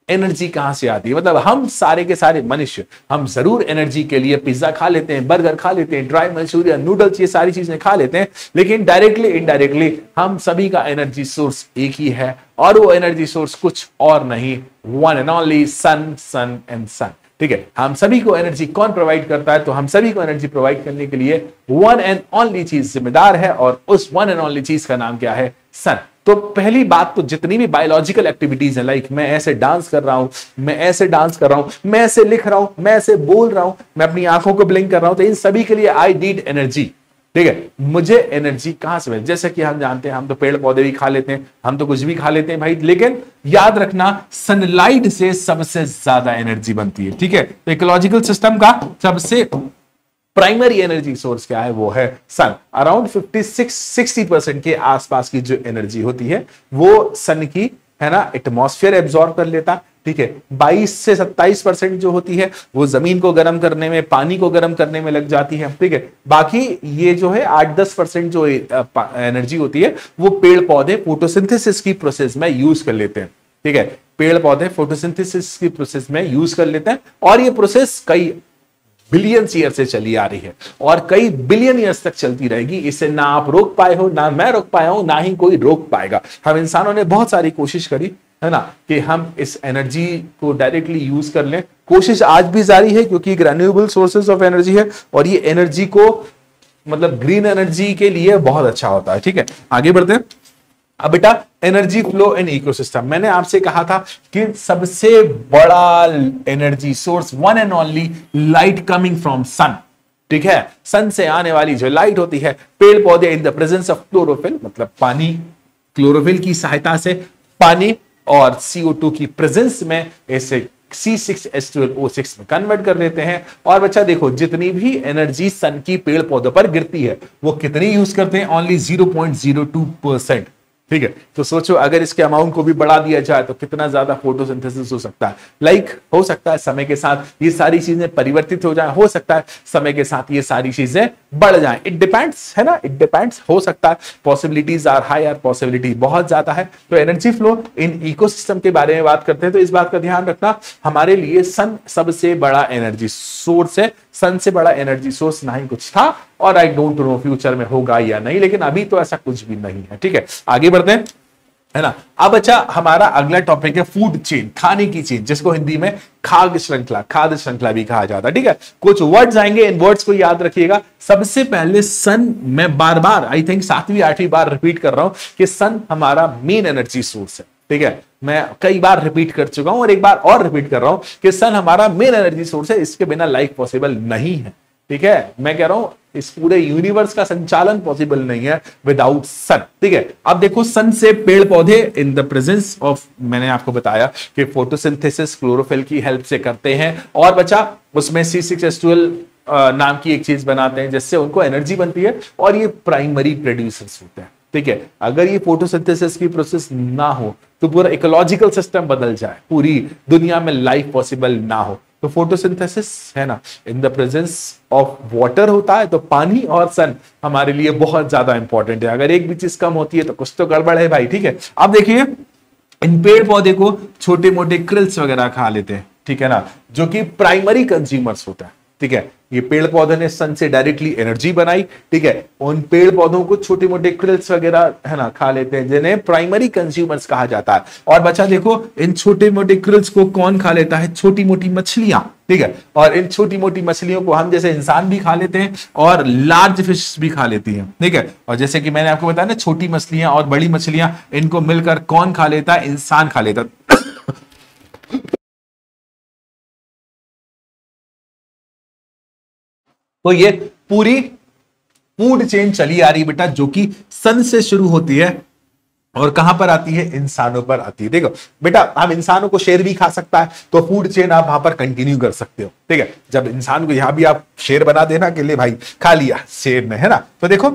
एनर्जी कहां से आती है, मतलब हम सारे के सारे मनुष्य हम जरूर एनर्जी के लिए पिज्जा खा लेते हैं, बर्गर खा लेते हैं, ड्राई मंचूरियन, नूडल्स, ये सारी चीजें खा लेते हैं, लेकिन डायरेक्टली इनडायरेक्टली हम सभी का एनर्जी सोर्स एक ही है, और वो एनर्जी सोर्स कुछ और नहीं, one and only sun, sun and sun, ठीक है। हम सभी को एनर्जी कौन प्रोवाइड करता है, तो हम सभी को एनर्जी प्रोवाइड करने के लिए वन एंड ओनली चीज जिम्मेदार है, और उस वन एंड ओनली चीज का नाम क्या है, सन। तो पहली बात तो जितनी भी बायोलॉजिकल एक्टिविटीज है, लाइक मैं ऐसे डांस कर रहा हूं, मैं ऐसे डांस कर रहा हूं, मैं ऐसे लिख रहा हूं, मैं ऐसे बोल रहा हूं, मैं अपनी आंखों को ब्लिंक कर रहा हूं, तो इन सभी के लिए आई नीड एनर्जी, ठीक है। मुझे एनर्जी कहां से मिले, जैसे कि हम जानते हैं हम तो पेड़ पौधे भी खा लेते हैं, हम तो कुछ भी खा लेते हैं भाई, लेकिन याद रखना सनलाइट से सबसे ज्यादा एनर्जी बनती है, ठीक है। तो इकोलॉजिकल सिस्टम का सबसे प्राइमरी एनर्जी सोर्स क्या है, वो है सन। अराउंड 56-60% के आसपास की जो एनर्जी होती है वो सन की है ना, एटमॉस्फेयर एब्जॉर्ब कर लेता, ठीक है। 22 से 27% जो होती है वो जमीन को गर्म करने में, पानी को गर्म करने में लग जाती है, ठीक है। बाकी ये जो है 8-10% जो एनर्जी होती है वो पेड़ पौधे फोटोसिंथेसिस की प्रोसेस में यूज कर लेते हैं, ठीक है। पेड़ पौधे फोटोसिंथेसिस की प्रोसेस में यूज कर लेते हैं, और ये प्रोसेस कई बिलियन ईयर से चली आ रही है और कई बिलियन ईयर्स तक चलती रहेगी। इसे ना आप रोक पाए हो, ना मैं रोक पाया हूं, ना ही कोई रोक पाएगा। हम इंसानों ने बहुत सारी कोशिश करी है ना कि हम इस एनर्जी को डायरेक्टली यूज कर लें, कोशिश आज भी जारी है, क्योंकि रिन्यूएबल सोर्सेज ऑफ एनर्जी है और ये एनर्जी को मतलब ग्रीन एनर्जी के लिए बहुत अच्छा होता है, ठीक है। आगे बढ़ते हैं। अब बेटा एनर्जी फ्लो इन इकोसिस्टम, मैंने आपसे कहा था कि सबसे बड़ा energy source one and only light coming from sun, ठीक है। सन से आने वाली जो लाइट होती है, पेड़ पौधे in the presence of chlorophyll, मतलब पानी, क्लोरोफिल की सहायता से पानी और CO2 की प्रेजेंस में ऐसे C6H12O6 में कन्वर्ट कर लेते हैं। और बच्चा देखो जितनी भी एनर्जी सन की पेड़ पौधों पर गिरती है वो कितनी यूज करते हैं, ओनली 0.02%, ठीक है। तो सोचो अगर इसके अमाउंट को भी बढ़ा दिया जाए तो कितना ज्यादा फोटोसिंथेसिस हो सकता है। लाइक हो सकता है समय के साथ ये सारी चीजें परिवर्तित हो जाए, हो सकता है समय के साथ ये सारी चीजें बढ़ जाएं, इट डिपेंड्स है ना, इट डिपेंड्स, हो सकता है। Possibilities are high, are possibility बहुत ज्यादा है। तो एनर्जी फ्लो इन इकोसिस्टम के बारे में बात करते हैं तो इस बात का ध्यान रखना, हमारे लिए सन सबसे बड़ा एनर्जी सोर्स है। सन से बड़ा एनर्जी सोर्स ना ही कुछ था, और आई डोंट नो फ्यूचर में होगा या नहीं, लेकिन अभी तो ऐसा कुछ भी नहीं है, ठीक है। आगे बढ़ते हैं है ना। अब अच्छा हमारा अगला टॉपिक है फूड चेन, खाने की चेन, जिसको हिंदी में खाद्य श्रृंखला भी कहा जाता है, ठीक है। कुछ वर्ड्स आएंगे, इन वर्ड्स को याद रखिएगा। सबसे पहले सन, मैं बार बार आई थिंक 7वीं 8वीं बार रिपीट कर रहा हूं कि सन हमारा मेन एनर्जी सोर्स है, ठीक है। मैं कई बार रिपीट कर चुका हूं और एक बार और रिपीट कर रहा हूं कि सन हमारा मेन एनर्जी सोर्स है, इसके बिना लाइफ पॉसिबल नहीं है, ठीक है। मैं कह रहा हूं इस पूरे यूनिवर्स का संचालन पॉसिबल नहीं है विदाउट सन, ठीक है। अब देखो सन से पेड़ पौधे इन द प्रेजेंस ऑफ, मैंने आपको बताया कि फोटोसिंथेसिस क्लोरोफिल की हेल्प से करते हैं, और बचा उसमें C6H12 नाम की एक चीज बनाते हैं जिससे उनको एनर्जी बनती है, और ये प्राइमरी प्रोड्यूसर्स होते हैं, ठीक है, अगर ये फोटोसिंथेसिस की प्रोसेस ना हो तो पूरा इकोलॉजिकल सिस्टम बदल जाए, पूरी दुनिया में लाइफ पॉसिबल ना हो। तो फोटोसिंथेसिस है ना, in the presence of water होता है, तो पानी और सन हमारे लिए बहुत ज्यादा इंपॉर्टेंट है। अगर एक भी चीज कम होती है तो कुछ तो गड़बड़ है भाई, ठीक है। अब देखिए इन पेड़ पौधे को छोटे मोटे क्रिल्स वगैरह खा लेते हैं, ठीक है ना, जो कि प्राइमरी कंज्यूमर्स होता है, ठीक है। ये पेड़ पौधे ने सन से डायरेक्टली एनर्जी बनाई, ठीक है। उन पेड़ पौधों को छोटे मोटे क्रिल्स वगैरह है ना खा लेते हैं, जिन्हें प्राइमरी कंज्यूमर्स कहा जाता है। और बच्चा देखो इन छोटे मोटे क्रिल्स को कौन खा लेता है? छोटी मोटी मछलियां, ठीक है। और इन छोटी मोटी मछलियों को हम जैसे इंसान भी खा लेते हैं और लार्ज फिश भी खा लेती हैं, ठीक है। और जैसे कि मैंने आपको बताया ना, छोटी मछलियां और बड़ी मछलियां, इनको मिलकर कौन खा लेता है? इंसान खा लेता है। तो ये पूरी फूड चेन चली आ रही बेटा, जो कि सन से शुरू होती है और कहां पर आती है? इंसानों पर आती है। देखो बेटा, हम इंसानों को शेर भी खा सकता है, तो फूड चेन आप वहां पर कंटिन्यू कर सकते हो, ठीक है। जब इंसान को यहां भी आप शेर बना देना के लिए, भाई खा लिया शेर ने, है ना। तो देखो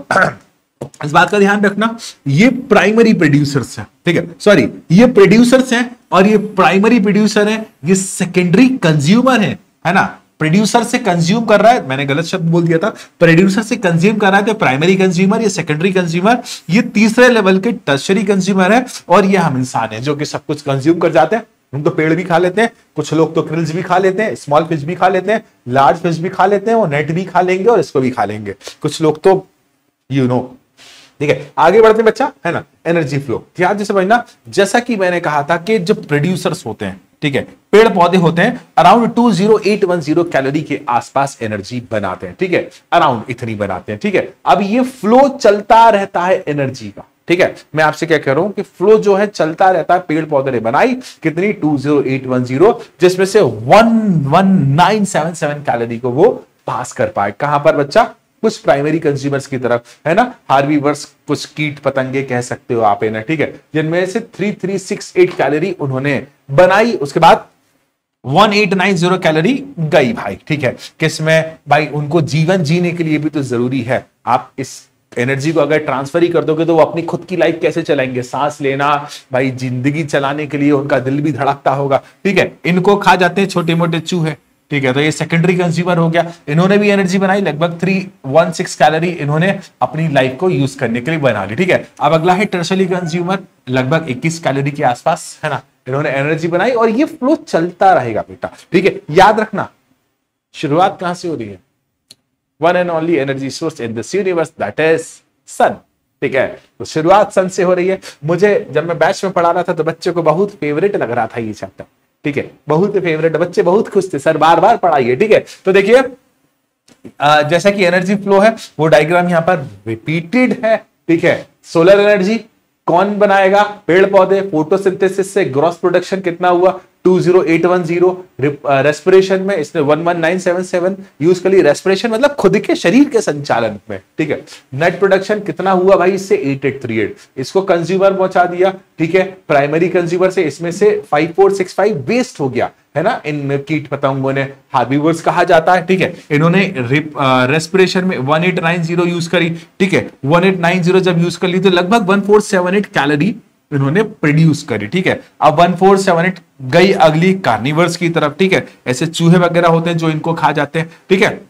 इस बात का ध्यान रखना, ये प्राइमरी प्रोड्यूसर्स हैं, ठीक है। सॉरी, ये प्रोड्यूसर्स हैं और ये प्राइमरी प्रोड्यूसर हैं, ये सेकेंडरी कंज्यूमर है ना। प्रोड्यूसर से कंज्यूम कर रहा है, मैंने गलत शब्द बोल दिया था, प्रोड्यूसर से कंज्यूम कर रहा है तो प्राइमरी कंज्यूमर, ये सेकेंडरी कंज्यूमर, ये तीसरे लेवल के टर्शरी कंज्यूमर है, और ये हम इंसान हैं जो कि सब कुछ कंज्यूम कर जाते हैं। हम तो पेड़ भी खा लेते हैं, कुछ लोग तो क्रिल्स भी खा लेते हैं, स्मॉल फिश भी खा लेते हैं, लार्ज फिश भी खा लेते हैं, वो नेट भी खा लेंगे और इसको भी खा लेंगे, कुछ लोग तो ठीक है। आगे बढ़ते हैं बच्चा, है ना। एनर्जी फ्लो ध्यान से समझना, जैसा कि मैंने कहा था कि जो प्रोड्यूसर्स होते हैं, ठीक है, पेड़ पौधे होते हैं, अराउंड 20810 कैलोरी के आसपास एनर्जी बनाते हैं, ठीक है, अराउंड इतनी बनाते हैं, ठीक है। अब ये फ्लो चलता रहता है एनर्जी का, ठीक है। मैं आपसे क्या कह रहा हूं कि फ्लो जो है चलता रहता है, पेड़ पौधे ने बनाई कितनी? 20810, जिसमें से 11977 कैलोरी को वो पास कर पाए। कहां पर बच्चा? कुछ प्राइमरी कंज्यूमर्स की तरफ, है ना, हार्बीवर्स, कुछ कीट पतंगे कह सकते हो आप इन्हें, ठीक है, जिनमें से 3368 कैलोरी उन्होंने बनाई। उसके बाद 1890 कैलोरी गई भाई, ठीक है। किसमें? भाई उनको जीवन जीने के लिए भी तो जरूरी है। आप इस एनर्जी को अगर ट्रांसफर ही कर दोगे तो वो अपनी खुद की लाइफ कैसे चलाएंगे? सांस लेना, भाई जिंदगी चलाने के लिए उनका दिल भी धड़कता होगा, ठीक है। इनको खा जाते हैं छोटे मोटे चूहे, ठीक है। तो ये सेकेंडरी कंज्यूमर हो गया, इन्होंने भी एनर्जी बनाई, लगभग 316 कैलोरी इन्होंने अपनी लाइफ को यूज करने के लिए बना ली, ठीक है। अब अगला है टर्शरी कंज्यूमर, लगभग 21 कैलोरी के आसपास, है ना, इन्होंने एनर्जी बनाई, और ये फ्लो चलता रहेगा बेटा, ठीक है। याद रखना शुरुआत कहां से हो रही है? One and only energy source in this universe, that is sun, ठीक है। तो शुरुआत सन से हो रही है। मुझे जब मैं बैच में पढ़ा रहा था तो बच्चों को बहुत फेवरेट लग रहा था ये चैप्टर, ठीक है, बहुत फेवरेट, बच्चे बहुत खुश थे, सर बार बार पढ़ाइए, ठीक है। तो देखिए जैसा कि एनर्जी फ्लो है वो डायग्राम यहां पर रिपीटेड है, ठीक है। सोलर एनर्जी कौन बनाएगा? पेड़ पौधे। फोटोसिंथेसिस से ग्रॉस प्रोडक्शन कितना हुआ? 20810। रेस्पिरेशन में इसने 11977 यूज कर ली, रेस्पिरेशन मतलब खुद के शरीर के संचालन में, ठीक है। नेट प्रोडक्शन कितना हुआ भाई? इससे 8838, इसको कंज्यूमर पहुंचा दिया, ठीक है, प्राइमरी कंज्यूमर से। इसमें से 5465 वेस्ट हो गया, है ना, इन कीट पतंगों ने, हार्बीवर्स कहा जाता है, ठीक है। इन्होंने रेस्पिरेशन में 1890 यूज करी, ठीक है। 1890 जब यूज कर ली तो लगभग 1478 कैलोरी इन्होंने प्रोड्यूस करी, ठीक है। अब 1478 गई अगली कार्निवर्स की तरफ, ठीक है, ऐसे चूहे वगैरह होते हैं जो इनको खा जाते हैं, ठीक है।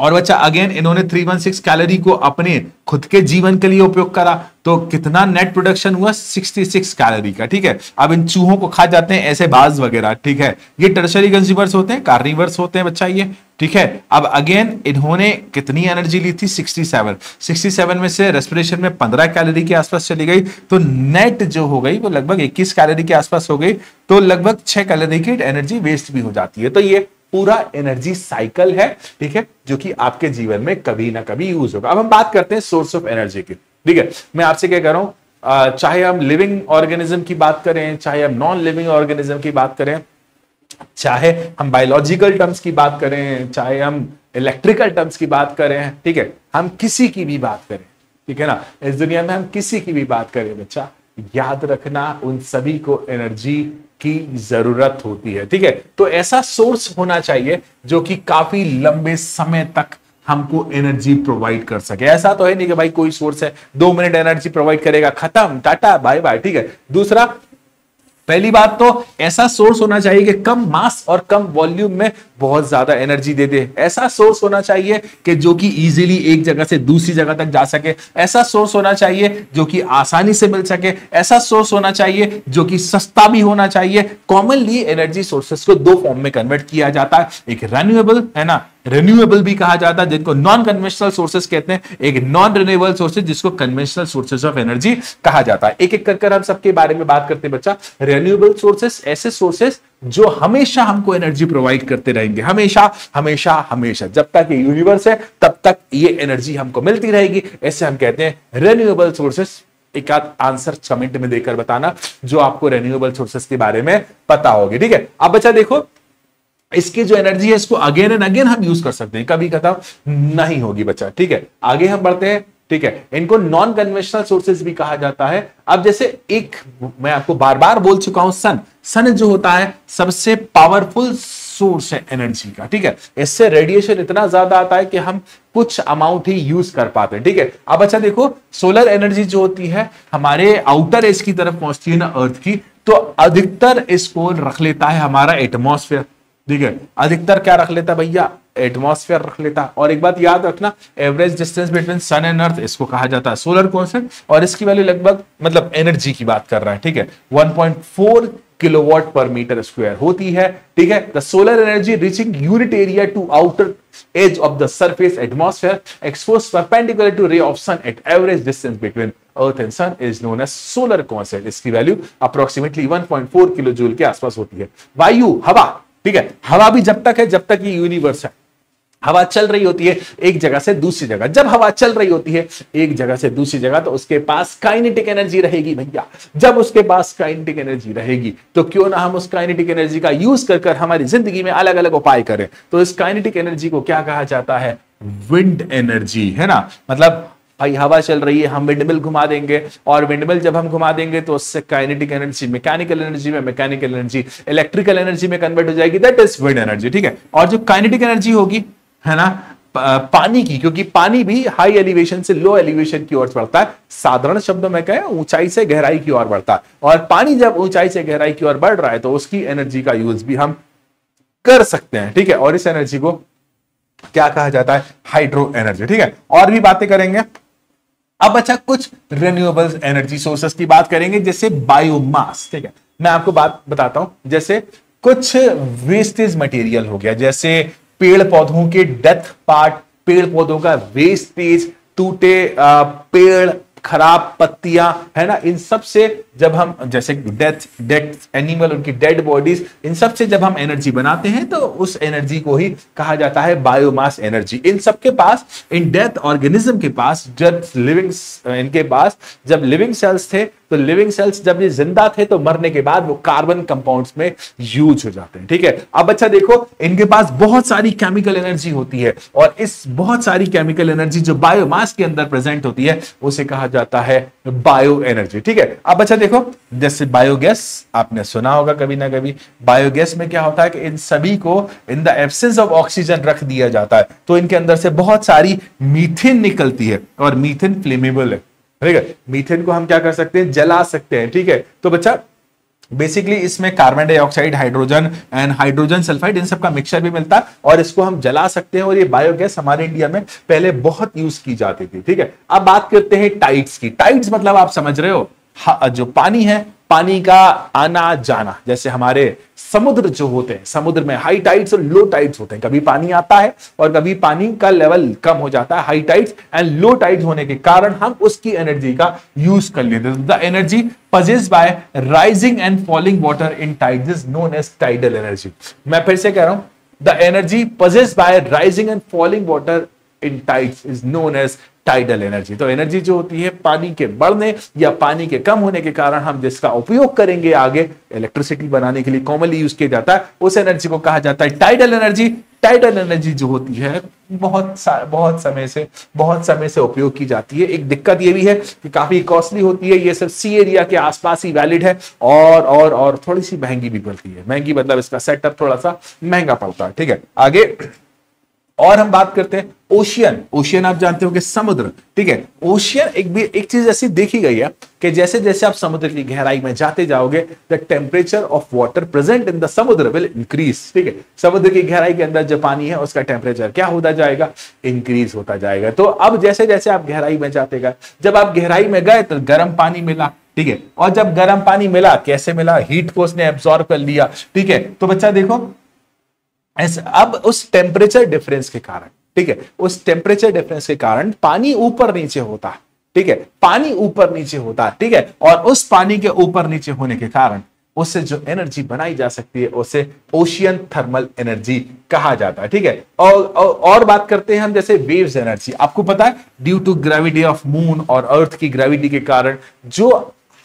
और बच्चा अगेन इन्होंने 316 कैलोरी को अपने खुद के जीवन के लिए उपयोग करा, तो कितना नेट प्रोडक्शन हुआ? 66 कैलोरी का, ठीक है। अब इन चूहों को खा जाते हैं ऐसे बाज वगैरह, ठीक है। ये टर्शरी कंज्यूमर्स होते हैं, कार्निवर्स होते हैं बच्चा ये, ठीक है। अब अगेन इन्होंने कितनी एनर्जी ली थी? 67 में से रेस्पिरेशन में 15 कैलोरी के आसपास चली गई, तो नेट जो हो गई वो लगभग 21 कैलोरी के आसपास हो गई, तो लगभग 6 कैलोरी की एनर्जी वेस्ट भी हो जाती है। तो ये पूरा एनर्जी साइकिल है, ठीक है, जो कि आपके जीवन में कभी ना कभी यूज होगा। अब हम बात करते हैं सोर्स ऑफ एनर्जी की, ठीक है। मैं आपसे क्या कह रहा हूं, चाहे हम लिविंग ऑर्गेनिज्म की बात करें, चाहे हम नॉन लिविंग ऑर्गेनिज्म की बात करें, चाहे हम बायोलॉजिकल टर्म्स की बात करें, चाहे हम इलेक्ट्रिकल टर्म्स की बात करें, ठीक है, हम किसी की भी बात करें, ठीक है ना, इस दुनिया में हम किसी की भी बात करें बच्चा, याद रखना उन सभी को एनर्जी की जरूरत होती है, ठीक है। तो ऐसा सोर्स होना चाहिए जो कि काफी लंबे समय तक हमको एनर्जी प्रोवाइड कर सके। ऐसा तो है नहीं कि भाई कोई सोर्स है 2 मिनट एनर्जी प्रोवाइड करेगा, खत्म, टाटा बाय बाय, ठीक है। दूसरा, पहली बात तो ऐसा सोर्स होना चाहिए कि कम मास और कम वॉल्यूम में बहुत ज्यादा एनर्जी दे दे। ऐसा सोर्स होना चाहिए कि जो कि इजीली एक जगह से दूसरी जगह तक जा सके। ऐसा सोर्स होना चाहिए जो कि आसानी से मिल सके। ऐसा सोर्स होना चाहिए जो कि सस्ता भी होना चाहिए। कॉमनली एनर्जी सोर्सेस को 2 फॉर्म में कन्वर्ट किया जाता है, एक रिन्यूएबल है ना, रिन्यूएबल भी कहा जाता है जिनको नॉन कन्वेंशनल सोर्सेस कहते हैं, एक नॉन रिन्यूएबल सोर्सेस जिसको कन्वेंशनल सोर्सेस ऑफ एनर्जी कहा जाता है। एक एक कर हम सबके बारे में बात करते हैं बच्चा। रिन्यूएबल सोर्सेस ऐसे सोर्सेस जो हमेशा हमको एनर्जी प्रोवाइड करते रहेंगे, हमेशा हमेशा हमेशा, जब तक ये यूनिवर्स है तब तक ये एनर्जी हमको मिलती रहेगी। ऐसे हम कहते हैं रिन्यूएबल सोर्सेस। एक आध आंसर कमेंट में देकर बताना जो आपको रिन्यूएबल सोर्सेस के बारे में पता होगी, ठीक है। अब बच्चा देखो, इसकी जो एनर्जी है इसको अगेन एंड अगेन हम यूज कर सकते हैं, कभी खत्म नहीं होगी बच्चा, ठीक है। आगे हम बढ़ते हैं, ठीक है। इनको नॉन कन्वेंशनल सोर्सेज भी कहा जाता है। अब जैसे एक मैं आपको बार बार बोल चुका हूं, सन जो होता है सबसे पावरफुल सोर्स है एनर्जी का, ठीक है। इससे रेडिएशन इतना ज्यादा आता है कि हम कुछ अमाउंट ही यूज कर पाते हैं, ठीक है। अब अच्छा देखो, सोलर एनर्जी जो होती है हमारे आउटर एज की तरफ पहुंचती है ना अर्थ की, तो अधिकतर इसको रख लेता है हमारा एटमॉस्फेयर, ठीक है। अधिकतर क्या रख लेता भैया, एटमॉस्फेयर रख लेता। और एक बात याद रखना, average distance between sun and earth इसको कहा जाता है सोलर कांस्टेंट, और इसकी वैल्यू लगभग, मतलब एनर्जी की बात कर रहा है, ठीक है, 1.4 किलोवाट पर मीटर स्क्वायर होती है, ठीक है। The solar energy reaching unit area to outer edge of the surface atmosphere exposed perpendicular to ray of sun at average distance between earth and sun is known as solar constant। इसकी value approximately 1.4 kilo joule के आसपास होती है। वायु, हवा, ठीक है, हवा भी जब तक है जब तक ये यूनिवर्स है, हवा चल रही होती है एक जगह से दूसरी जगह। जब हवा चल रही होती है एक जगह से दूसरी जगह तो उसके पास काइनेटिक एनर्जी रहेगी भैया। जब उसके पास काइनेटिक एनर्जी रहेगी तो क्यों ना हम उस काइनेटिक एनर्जी का यूज कर हमारी जिंदगी में अलग अलग उपाय करें। तो इस काइनेटिक एनर्जी को क्या कहा जाता है, विंड एनर्जी, है ना। मतलब भाई हवा चल रही है, हम विंडमिल घुमा देंगे, और विंडमिल जब हम घुमा देंगे तो उससे काइनेटिक एनर्जी मैकेनिकल एनर्जी में, मैकेनिकल एनर्जी इलेक्ट्रिकल एनर्जी में कन्वर्ट हो जाएगी, दैट इज विंड एनर्जी, ठीक है। और जो काइनेटिक एनर्जी होगी, है ना, पानी की, क्योंकि पानी भी हाई एलिवेशन से लो एलिवेशन की ओर बढ़ता है, साधारण शब्दों में कहें ऊंचाई से गहराई की ओर बढ़ता है। और पानी जब ऊंचाई से गहराई की ओर बढ़ रहा है तो उसकी एनर्जी का यूज भी हम कर सकते हैं, ठीक है। और इस एनर्जी को क्या कहा जाता है, हाइड्रो एनर्जी, ठीक है। और भी बातें करेंगे। अब अच्छा, कुछ रिन्यूएबल एनर्जी सोर्सेस की बात करेंगे, जैसे बायोमास, ठीक है। मैं आपको बात बताता हूं, जैसे कुछ वेस्टेज मटेरियल हो गया, जैसे पेड़ पौधों के डेथ पार्ट, पेड़ पौधों का वेस्टेज, टूटे पेड़, खराब पत्तियां, है ना, इन सब से जब हम, जैसे डेथ एनिमल, उनकी डेड बॉडीज, इन सब से जब हम एनर्जी बनाते हैं तो उस एनर्जी को ही कहा जाता है बायोमास एनर्जी। इन सब के पास, इन डेथ ऑर्गेनिज्म के पास, जब लिविंग, इनके पास जब लिविंग सेल्स थे तो लिविंग सेल्स जब ये जिंदा थे तो मरने के बाद वो कार्बन कंपाउंड्स में यूज हो जाते हैं, ठीक है। अब अच्छा देखो, इनके पास बहुत सारी केमिकल एनर्जी होती है, और इस बहुत सारी केमिकल एनर्जी जो बायोमास के अंदर प्रेजेंट होती है उसे कहा जाता है बायो एनर्जी, ठीक है। अब अच्छा देखो, जैसे बायोगैस आपने सुना होगा कभी ना कभी। बायोगैस में क्या होता है कि इन सभी को in the absence of oxygen रख दिया जाता है, तो इनके अंदर से बहुत सारी मीथेन निकलती है, और मीथेन फ्लेमेबल है, ठीक है। मीथेन को हम क्या कर सकते हैं, जला सकते हैं, ठीक है। तो बच्चा बेसिकली इसमें carbon dioxide, hydrogen and hydrogen sulphide, इन सब का मिक्सचर भी मिलता है, और इसको हम जला सकते हैं। और ये बायोगैस हमारे इंडिया में पहले बहुत यूज की जाती थी, ठीक है। अब बात करते हैं टाइड्स की। टाइड्स मतलब आप समझ रहे हो, जो पानी है, पानी का आना जाना। जैसे हमारे समुद्र जो होते हैं, समुद्र में हाई टाइड्स और लो टाइड्स होते हैं। कभी पानी आता है और कभी पानी का लेवल कम हो जाता है। High tides and low tides होने के कारण हम उसकी एनर्जी का यूज कर लेते हैं। The energy possessed by rising and falling water in tides is known as tidal energy। मैं फिर से कह रहा हूं, the energy possessed by rising and falling water in tides is known as tidal energy. तो एनर्जी जो होती है पानी के बढ़ने या पानी के कम होने के कारण हम जिसका उपयोग करेंगे आगे इलेक्ट्रिसिटी बनाने के लिए कॉमनली यूज किया जाता है, उस एनर्जी को कहा जाता है टाइडल एनर्जी। टाइडल एनर्जी जो होती है बहुत समय से उपयोग की जाती है। एक दिक्कत ये भी है कि काफी कॉस्टली होती है, ये सिर्फ सी एरिया के आसपास ही वैलिड है, और थोड़ी सी महंगी भी पड़ती है। महंगी मतलब इसका सेटअप थोड़ा सा महंगा पड़ता है, ठीक है। आगे और हम बात करते हैं ओशियन। ओशियन आप जानते हो कि समुद्र, ठीक है। ओशियन एक चीज ऐसी देखी गई है कि जैसे जैसे आप समुद्र की गहराई में जाते जाओगे, the temperature of water present in the समुद्र विल इंक्रीज, ठीक है। समुद्र की गहराई के अंदर जो पानी है उसका टेम्परेचर क्या होता जाएगा, इंक्रीज होता जाएगा। तो अब जैसे जैसे आप गहराई में जाते गए, जब आप गहराई में गए तो गर्म पानी मिला, ठीक है। और जब गर्म पानी मिला, कैसे मिला, हीट को उसने एब्जॉर्ब कर लिया, ठीक है। तो बच्चा देखो, अब उस टेम्परेचर डिफरेंस के कारण, ठीक है, उस टेम्परेचर डिफरेंस के कारण पानी ऊपर नीचे होता है, ठीक है, पानी ऊपर नीचे होता है, ठीक है। और उस पानी के ऊपर नीचे होने के कारण उससे जो एनर्जी बनाई जा सकती है उसे ओशियन थर्मल एनर्जी कहा जाता है, ठीक है। और बात करते हैं हम जैसे वेव्स एनर्जी। आपको पता है due to gravity of moon और अर्थ की ग्रेविटी के कारण जो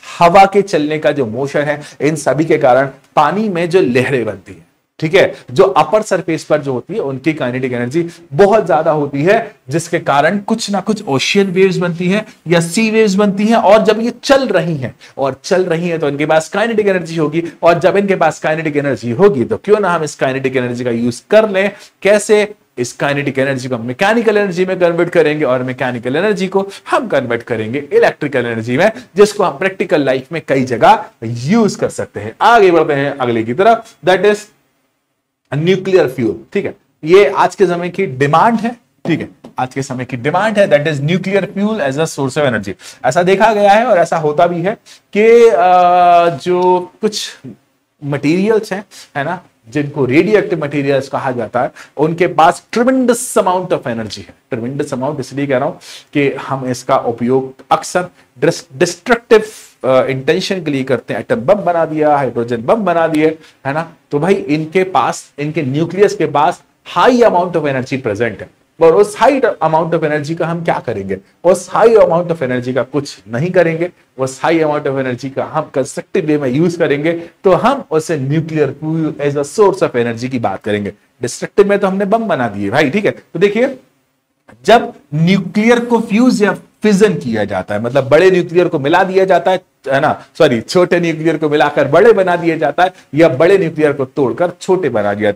हवा के चलने का जो मोशन है, इन सभी के कारण पानी में जो लहरें बनती है, ठीक है, जो अपर सरफेस पर जो होती है उनकी काइनेटिक एनर्जी बहुत ज्यादा होती है, जिसके कारण कुछ ना कुछ ओशियन वेव्स बनती है या सी वेव्स बनती हैं। और जब ये चल रही हैं तो इनके पास काइनेटिक एनर्जी होगी, और जब इनके पास काइनेटिक एनर्जी होगी तो क्यों ना हम इस काइनेटिक एनर्जी का यूज कर लें। कैसे, इस काइनेटिक एनर्जी को हम मैकेनिकल एनर्जी में कन्वर्ट करेंगे, और मैकेनिकल एनर्जी को हम कन्वर्ट करेंगे इलेक्ट्रिकल एनर्जी में, जिसको हम प्रैक्टिकल लाइफ में कई जगह यूज कर सकते हैं। आगे बढ़ते हैं अगले की तरफ, दैट इज न्यूक्लियर फ्यूल, ठीक है। ये आज के समय की डिमांड है, ठीक है, आज के समय की डिमांड है, that is nuclear fuel as a source of energy. ऐसा देखा गया है और ऐसा होता भी है कि जो कुछ मटेरियल्स हैं, है ना, जिनको रेडियो एक्टिव मटेरियल्स कहा जाता है, उनके पास ट्रिमेंडस अमाउंट ऑफ एनर्जी है। ट्रिमेंडस अमाउंट इसलिए कह रहा हूं कि हम इसका उपयोग अक्सर डिस्ट्रक्टिव इंटेंशन के लिए करते हैं। एटम बम बना दिया, हाइड्रोजन बम बना दिए, है ना। तो भाई इनके पास, इनके न्यूक्लियस के पास high amount of energy present है, और उस हाई अमाउंट ऑफ एनर्जी का हम क्या करेंगे, उस हाई अमाउंट ऑफ एनर्जी का कुछ नहीं करेंगे। उस हाई अमाउंट ऑफ एनर्जी का हम कंस्ट्रक्टिव वे में यूज करेंगे, तो हम उसे nuclear fuel as a source of energy की बात करेंगे। डिस्ट्रक्टिव में तो हमने बम बना दिए भाई, ठीक है। तो देखिए, जब न्यूक्लियर को फ्यूज या फिजन किया जाता है, मतलब बड़े न्यूक्लियर को मिला दिया जाता है ना, सॉरी, छोटे न्यूक्लियर को मिलाकर बड़े बना दिया जाता है, या बड़े न्यूक्लियर को तोड़कर छोटे बना दिया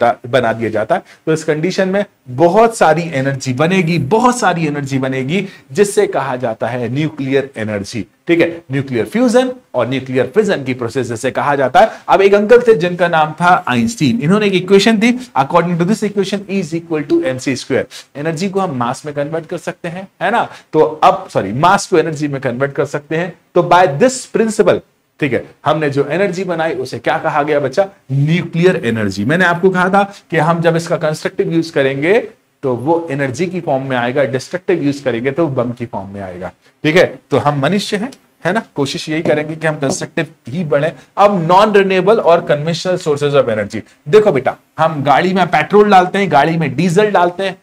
जाता है, तो इस कंडीशन में बहुत सारी एनर्जी बनेगी, बहुत सारी एनर्जी बनेगी, जिससे कहा जाता है न्यूक्लियर एनर्जी, ठीक है। न्यूक्लियर फ्यूजन और न्यूक्लियर फिजन की प्रोसेस जिसे कहा जाता है। अब एक अंकल थे जिनका नाम था आइंस्टीन, इन्होंने एक इक्वेशन दी, according to this equation E is equal to mc square. Energy को हम मास में कन्वर्ट कर सकते हैं, है ना, तो अब सॉरी, मास को एनर्जी में कन्वर्ट कर सकते हैं। तो बाय दिस प्रिंसिपल, ठीक है, हमने जो एनर्जी बनाई उसे क्या कहा गया बच्चा, न्यूक्लियर एनर्जी। मैंने आपको कहा था कि हम जब इसका कंस्ट्रक्टिव यूज करेंगे तो वो एनर्जी की फॉर्म में आएगा, डिस्ट्रक्टिव यूज करेंगे तो बम की फॉर्म में आएगा, ठीक है। तो हम मनुष्य हैं, है ना, कोशिश यही करेंगे कि हम कंस्ट्रक्टिव ही बढ़े। अब नॉन रिन्यूएबल और कन्वेंशनल सोर्सेज ऑफ एनर्जी, देखो बेटा, हम गाड़ी में पेट्रोल डालते हैं, गाड़ी में डीजल डालते हैं।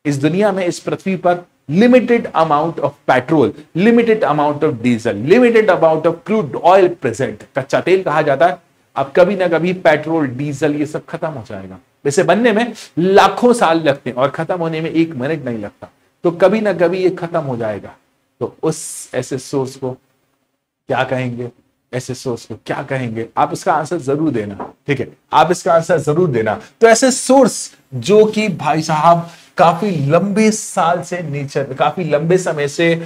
इस दुनिया में, इस पृथ्वी पर limited amount of petrol, limited amount of diesel, limited amount of crude oil present, कच्चा तेल कहा जाता है। अब कभी ना कभी पेट्रोल, डीजल, ये सब खत्म हो जाएगा। इसे बनने में लाखों साल लगते हैं और खत्म होने में 1 मिनट नहीं लगता, तो कभी ना कभी ये खत्म हो जाएगा। तो उस ऐसे सोर्स को क्या कहेंगे, ऐसे सोर्स को क्या कहेंगे, आप इसका आंसर जरूर देना, ठीक है, आप इसका आंसर जरूर देना। तो ऐसे सोर्स जो कि भाई साहब काफी लंबे साल से नेचर, काफी लंबे समय से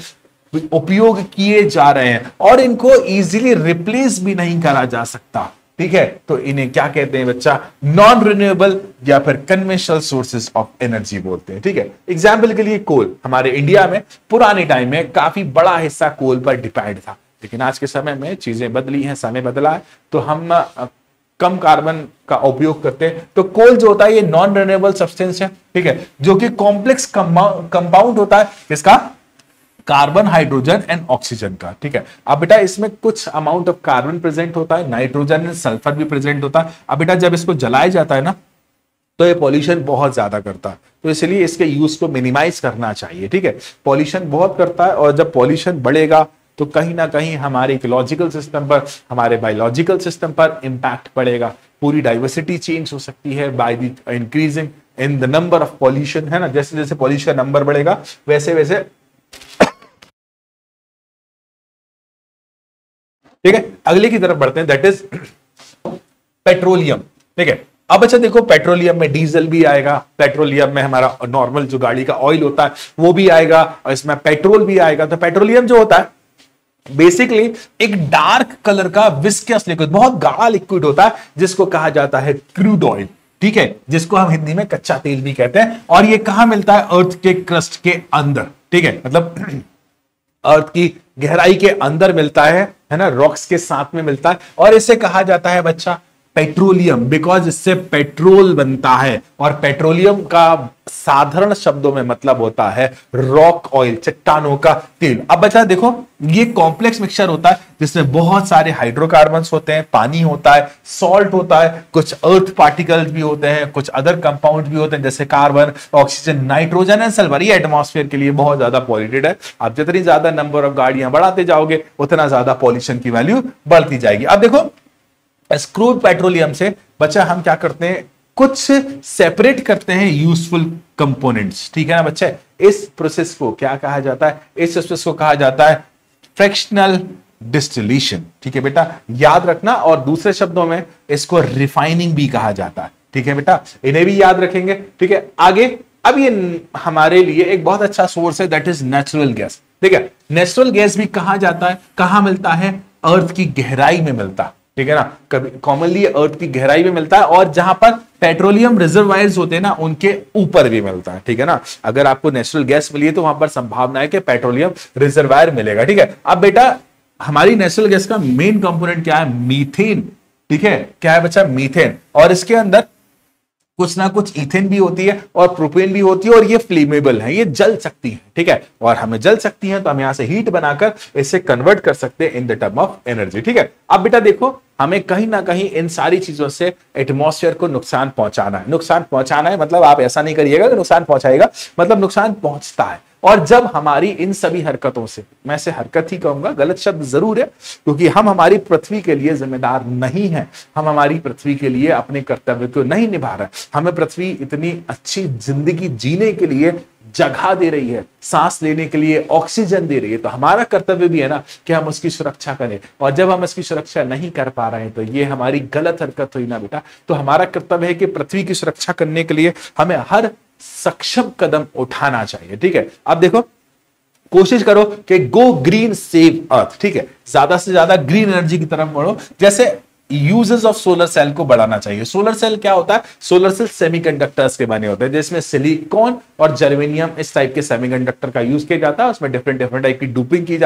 उपयोग किए जा रहे हैं और इनको इजीली रिप्लेस भी नहीं करा जा सकता, ठीक है, तो इन्हें क्या कहते हैं बच्चा, नॉन रिन्यूएबल या फिर कन्वेंशनल सोर्सेज ऑफ एनर्जी बोलते हैं, ठीक है। एग्जाम्पल के लिए कोल, हमारे इंडिया में पुराने टाइम में काफी बड़ा हिस्सा कोल पर डिपेंड था, लेकिन आज के समय में चीजें बदली हैं, समय बदला है, तो हम कम कार्बन का उपयोग करते हैं। तो कोल जो होता है ये नॉन रिन्यूएबल सब्सटेंस है, ठीक है, जो कि कॉम्प्लेक्स कंपाउंड होता है, किसका, कार्बन, हाइड्रोजन एंड ऑक्सीजन का, ठीक है। अब बेटा इसमें कुछ अमाउंट ऑफ कार्बन प्रेजेंट होता है, नाइट्रोजन एंड सल्फर भी प्रेजेंट होता है। अब बेटा जब इसको जलाया जाता है ना, तो ये पॉल्यूशन बहुत ज्यादा करता है, तो इसलिए इसके यूज को मिनिमाइज करना चाहिए, ठीक है। पॉल्यूशन बहुत करता है और जब पॉल्यूशन बढ़ेगा तो कहीं ना कहीं हमारे इकोलॉजिकल सिस्टम पर, हमारे बायोलॉजिकल सिस्टम पर इंपैक्ट पड़ेगा। पूरी डाइवर्सिटी चेंज हो सकती है by the increasing in the number of pollution, है ना। जैसे जैसे पॉल्यूशन नंबर बढ़ेगा वैसे वैसे, ठीक है। अगले की तरफ बढ़ते हैं, दैट इज पेट्रोलियम, ठीक है। अब अच्छा देखो, पेट्रोलियम में डीजल भी आएगा, पेट्रोलियम में हमारा नॉर्मल जो गाड़ी का ऑयल होता है वो भी आएगा, और इसमें पेट्रोल भी आएगा। तो पेट्रोलियम जो होता है बेसिकली एक डार्क कलर का विस्कस लिक्विड, बहुत गाढ़ा लिक्विड होता है, जिसको कहा जाता है क्रूड ऑयल, ठीक है, जिसको हम हिंदी में कच्चा तेल भी कहते हैं। और ये कहां मिलता है? अर्थ के क्रस्ट के अंदर, ठीक है, मतलब अर्थ की गहराई के अंदर मिलता है ना, रॉक्स के साथ में मिलता है। और इसे कहा जाता है बच्चा पेट्रोलियम, बिकॉज इससे पेट्रोल बनता है। और पेट्रोलियम का साधारण शब्दों में मतलब होता है रॉक ऑयल, चट्टानों का तेल। अब बच्चा देखो, ये कॉम्प्लेक्स मिक्सचर होता है जिसमें बहुत सारे हाइड्रोकार्बन्स होते हैं, पानी होता है, सॉल्ट होता है, कुछ अर्थ पार्टिकल्स भी होते हैं, कुछ अदर कंपाउंड भी होते हैं जैसे carbon, oxygen, nitrogen and sulphur. ये एटमॉस्फेयर के लिए बहुत ज्यादा पॉल्यूटेड है। आप जितनी ज्यादा नंबर ऑफ गाड़ियां बढ़ाते जाओगे उतना ज्यादा पॉल्यूशन की वैल्यू बढ़ती जाएगी। अब देखो, क्रूड पेट्रोलियम से बच्चा हम क्या करते हैं, कुछ सेपरेट करते हैं यूजफुल कंपोनेंट्स, ठीक है ना बच्चे। इस प्रोसेस को क्या कहा जाता है? इस प्रोसेस को कहा जाता है फ्रैक्शनल डिस्टिलेशन, ठीक है बेटा, याद रखना। और दूसरे शब्दों में इसको रिफाइनिंग भी कहा जाता है, ठीक है बेटा, इन्हें भी याद रखेंगे, ठीक है। आगे, अब ये हमारे लिए एक बहुत अच्छा सोर्स है, दैट इज नेचुरल गैस, ठीक है। नेचुरल गैस भी कहा जाता है, कहां मिलता है? अर्थ की गहराई में मिलता है, ठीक है ना। कभी कॉमनली अर्थ की गहराई में मिलता है, और जहां पर पेट्रोलियम रिजर्वायर्स होते हैं ना, उनके ऊपर भी मिलता है, ठीक है ना। अगर आपको नेचुरल गैस मिली है तो वहां पर संभावना है कि पेट्रोलियम रिजर्वायर मिलेगा, ठीक है। अब बेटा, हमारी नेचुरल गैस का मेन कंपोनेंट क्या है? मीथेन, ठीक है। क्या है बच्चा? मीथेन। और इसके अंदर कुछ ना कुछ इथेन भी होती है और प्रोपेन भी होती है, और ये फ्लेमेबल है, ये जल सकती है, ठीक है। और हमें जल सकती है तो हम यहां से हीट बनाकर इसे कन्वर्ट कर सकते हैं in the term of energy, ठीक है। अब बेटा देखो, हमें कहीं ना कहीं इन सारी चीजों से एटमॉस्फेयर को नुकसान पहुंचाना है। नुकसान पहुंचाना है मतलब आप ऐसा नहीं करिएगा कि नुकसान पहुंचाएगा, मतलब नुकसान पहुंचता है। और जब हमारी इन सभी हरकतों से, मैं इसे हरकत ही कहूंगा, गलत शब्द जरूर है, क्योंकि हम हमारी पृथ्वी के लिए जिम्मेदार नहीं है, हम हमारी पृथ्वी के लिए अपने कर्तव्य को नहीं निभा रहे। हमें पृथ्वी इतनी अच्छी जिंदगी जीने के लिए जगह दे रही है, सांस लेने के लिए ऑक्सीजन दे रही है, तो हमारा कर्तव्य भी है ना कि हम उसकी सुरक्षा करें। और जब हम इसकी सुरक्षा नहीं कर पा रहे हैं तो ये हमारी गलत हरकत हुई ना बेटा। तो हमारा कर्तव्य है कि पृथ्वी की सुरक्षा करने के लिए हमें हर सक्षम कदम उठाना चाहिए, ठीक है। अब देखो, कोशिश करो कि गो ग्रीन सेव अर्थ, ठीक है, ज्यादा से ज्यादा ग्रीन एनर्जी की तरफ बढ़ो। जैसे यूजेस ऑफ सोलर सेल को बढ़ाना चाहिए। सोलर सेल क्या होता है? सोलर सेल सेमीकंडक्टर्स के बने होते हैं, जिसमें सिलिकॉन और जर्मेनियम इस टाइप के सेमीकंडक्टर का यूज किया जाता है। उसमें डिफरेंट डिफरेंट टाइप की डोपिंग की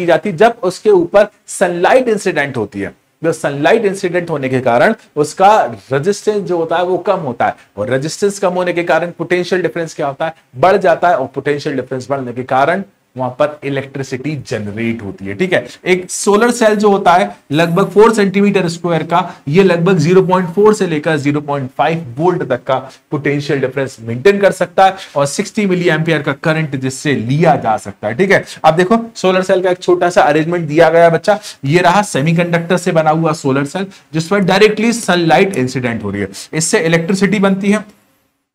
जाती है जब उसके ऊपर सनलाइट इंसिडेंट होती है। जो सनलाइट इंसिडेंट होने के कारण उसका रेजिस्टेंस जो होता है वो कम होता है, और रेजिस्टेंस कम होने के कारण पोटेंशियल डिफरेंस क्या होता है? बढ़ जाता है, और पोटेंशियल डिफरेंस बढ़ने के कारण वहां पर इलेक्ट्रिसिटी जनरेट होती है, ठीक है। एक सोलर सेल जो होता है लगभग 4 सेंटीमीटर स्क्वायर का, ये लगभग 0.4 से लेकर 0.5 वोल्ट तक का पोटेंशियल डिफरेंस मेंटेन कर सकता है, और 60 मिली एम्पियर का करंट जिससे लिया जा सकता है, ठीक है। अब देखो, सोलर सेल का एक छोटा सा अरेंजमेंट दिया गया बच्चा। ये रहा सेमीकंडक्टर से बना हुआ सोलर सेल, जिस पर डायरेक्टली सनलाइट इंसिडेंट हो रही है, इससे इलेक्ट्रिसिटी बनती है।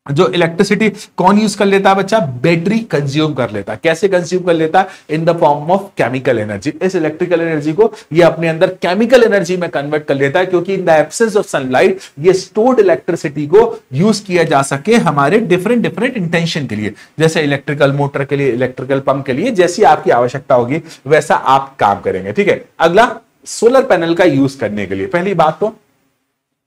जो इलेक्ट्रिसिटी कौन यूज कर लेता है बच्चा? बैटरी कंज्यूम कर लेता है। कैसे कंज्यूम कर लेता है? In the form of chemical energy. इस इलेक्ट्रिकल एनर्जी को ये अपने अंदर केमिकल एनर्जी में कन्वर्ट कर लेता है, क्योंकि in the absence of sunlight ये स्टोर्ड इलेक्ट्रिसिटी को यूज किया जा सके हमारे डिफरेंट डिफरेंट इंटेंशन के लिए, जैसे इलेक्ट्रिकल मोटर के लिए, इलेक्ट्रिकल पंप के लिए, जैसी आपकी आवश्यकता होगी वैसा आप काम करेंगे, ठीक है। अगला, सोलर पैनल का यूज करने के लिए पहली बात तो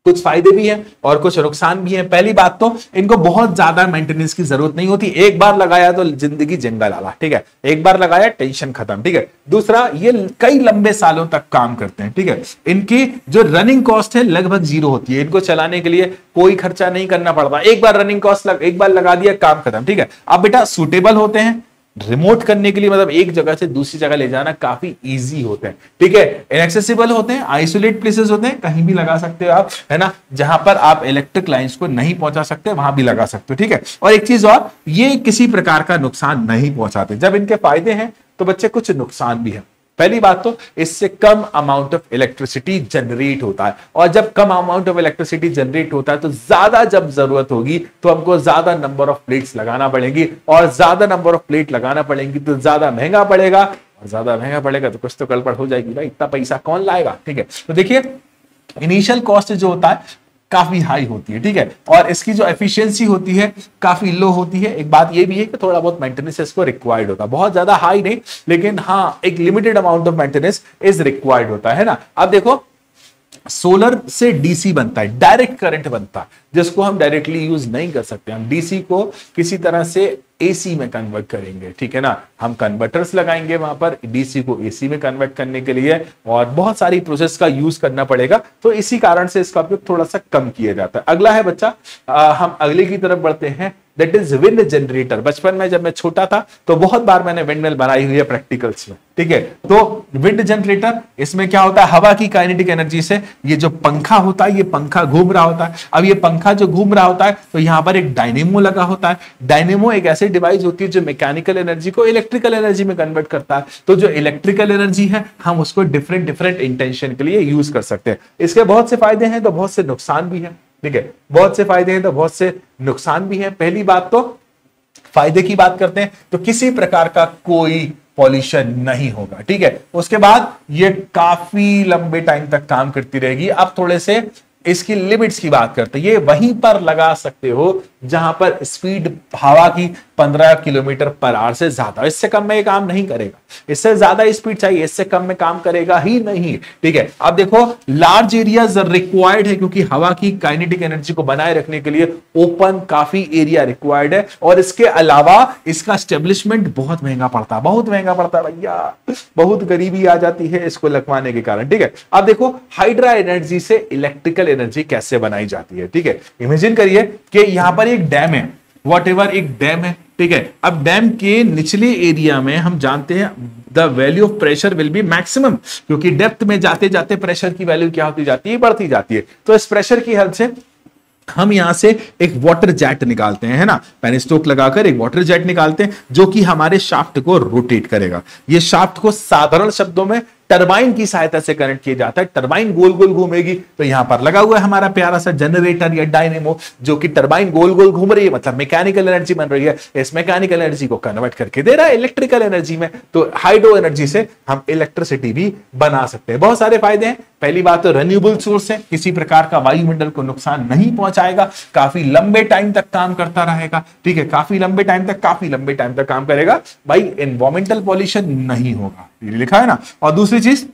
कुछ फायदे भी हैं और कुछ नुकसान भी हैं। पहली बात तो इनको बहुत ज्यादा मेंटेनेंस की जरूरत नहीं होती, एक बार लगाया तो जिंदगी जंगल आला, ठीक है, एक बार लगाया टेंशन खत्म, ठीक है। दूसरा, ये कई लंबे सालों तक काम करते हैं, ठीक है। इनकी जो रनिंग कॉस्ट है लगभग 0 होती है, इनको चलाने के लिए कोई खर्चा नहीं करना पड़ता, एक बार रनिंग कॉस्ट एक बार लगा दिया, काम खत्म, ठीक है। अब बेटा, सूटेबल होते हैं रिमोट करने के लिए, मतलब एक जगह से दूसरी जगह ले जाना काफी इजी होते हैं, ठीक है। इनएक्सेसिबल होते हैं, आइसोलेट प्लेसेस होते हैं, कहीं भी लगा सकते हो आप, है ना, जहां पर आप इलेक्ट्रिक लाइंस को नहीं पहुंचा सकते वहां भी लगा सकते हो, ठीक है। और एक चीज और, ये किसी प्रकार का नुकसान नहीं पहुंचाते। जब इनके फायदे हैं तो बच्चे कुछ नुकसान भी है। पहली बात तो इससे कम अमाउंट ऑफ इलेक्ट्रिसिटी जनरेट होता है, और जब कम अमाउंट ऑफ इलेक्ट्रिसिटी जनरेट होता है तो ज्यादा जब जरूरत होगी तो हमको ज्यादा नंबर ऑफ प्लेट्स लगाना पड़ेंगी, और ज्यादा नंबर ऑफ प्लेट लगाना पड़ेंगी तो ज्यादा महंगा पड़ेगा, और ज्यादा महंगा पड़ेगा तो कुछ तो गड़बड़ हो जाएगी भाई, इतना पैसा कौन लाएगा, ठीक है। तो देखिए, इनिशियल कॉस्ट जो होता है काफी हाई होती है, ठीक है। और इसकी जो एफिशिएंसी होती है काफी लो होती है। एक बात ये भी है कि थोड़ा बहुत मेंटेनेंस इसको रिक्वायर्ड होता है, बहुत ज्यादा हाई नहीं, लेकिन हाँ एक limited amount of maintenance is required होता है ना। अब देखो सोलर से डीसी बनता है, डायरेक्ट करंट बनता है, जिसको हम डायरेक्टली यूज नहीं कर सकते। हम डीसी को किसी तरह से एसी में कन्वर्ट करेंगे, ठीक है ना। हम कन्वर्टर्स लगाएंगे वहां पर डीसी को एसी में कन्वर्ट करने के लिए, और बहुत सारी प्रोसेस का यूज करना पड़ेगा, तो इसी कारण से इसका उपयोग थोड़ा सा कम किया जाता है। अगला है बच्चा, हम अगले की तरफ बढ़ते हैं, दैट इज विंड जनरेटर। बचपन में जब मैं छोटा था तो बहुत बार मैंने विंडमिल बनाई हुई है प्रैक्टिकल्स में, ठीक है। तो विंड जनरेटर, इसमें क्या होता है, हवा की काइनेटिक एनर्जी से ये जो पंखा होता है, ये पंखा घूम रहा होता है। अब ये पंखा जो घूम रहा होता है तो यहां पर एक डायनेमो लगा होता है। डायनेमो एक ऐसी डिवाइस होती है जो मैकेनिकल एनर्जी को इलेक्ट्रिकल एनर्जी में कन्वर्ट करता है। तो जो इलेक्ट्रिकल एनर्जी है हम उसको डिफरेंट डिफरेंट इंटेंशन के लिए यूज कर सकते हैं। इसके बहुत से फायदे हैं तो बहुत से नुकसान भी हैं, ठीक है। बहुत से फायदे हैं तो बहुत से नुकसान भी हैं। पहली बात तो फायदे की बात करते हैं तो किसी प्रकार का कोई पॉल्यूशन नहीं होगा, ठीक है। उसके बाद ये काफी लंबे टाइम तक काम करती रहेगी। अब थोड़े से इसकी लिमिट्स की बात करते हैं। ये वहीं पर लगा सकते हो जहां पर स्पीड हवा की 15 किलोमीटर पर आवर से ज्यादा, इससे कम में ये काम नहीं करेगा। इससे ज्यादा स्पीड चाहिए, इससे कम में काम करेगा ही नहीं, ठीक है। अब देखो लार्ज एरियाज रिक्वायर्ड है, क्योंकि हवा की काइनेटिक एनर्जी को बनाए रखने के लिए ओपन काफी एरिया रिक्वायर्ड है। और इसके अलावा इसका स्टेब्लिशमेंट बहुत महंगा पड़ता है, बहुत महंगा पड़ता है भैया, बहुत गरीबी आ जाती है इसको लगवाने के कारण, ठीक है। अब देखो हाइड्रा एनर्जी से इलेक्ट्रिकल एनर्जी कैसे बनाई जाती है, ठीक है। इमेजिन करिए कि यहां पर एक डैम है, वॉट एवर एक डैम है, ठीक है। अब डैम के निचले एरिया में हम जानते हैं the value of pressure will be maximum, क्योंकि डेप्थ में जाते जाते प्रेशर की वैल्यू क्या होती जाती है, बढ़ती जाती है। तो इस प्रेशर की हेल्प से हम यहां से एक वाटर जेट निकालते हैं, है ना, पेनिस्टोक लगाकर एक वाटर जेट निकालते हैं जो कि हमारे शाफ्ट को रोटेट करेगा। ये शाफ्ट को साधारण शब्दों में टरबाइन की सहायता से कनेक्ट किया जाता है। टरबाइन गोल गोल घूमेगी, तो यहां पर लगा हुआ है हमारा प्यारा सा जनरेटर या डायनेमो, जो कि टरबाइन गोल गोल घूम रही है, मतलब मैकेनिकल एनर्जी बन रही है। इस मैकेनिकल एनर्जी को कन्वर्ट करके दे रहा है इलेक्ट्रिकल एनर्जी में। तो हाइड्रो एनर्जी से हम इलेक्ट्रिसिटी भी बना सकते हैं। बहुत सारे फायदे हैं। पहली बात तो रिन्यूएबल सोर्स है, किसी प्रकार का वायुमंडल को नुकसान नहीं पहुंचाएगा, काफी लंबे टाइम तक काम करता रहेगा, ठीक है। काफी लंबे टाइम तक काम करेगा भाई, एनवायरमेंटल पॉल्यूशन नहीं होगा, ये लिखा है ना। और दूसरी चीज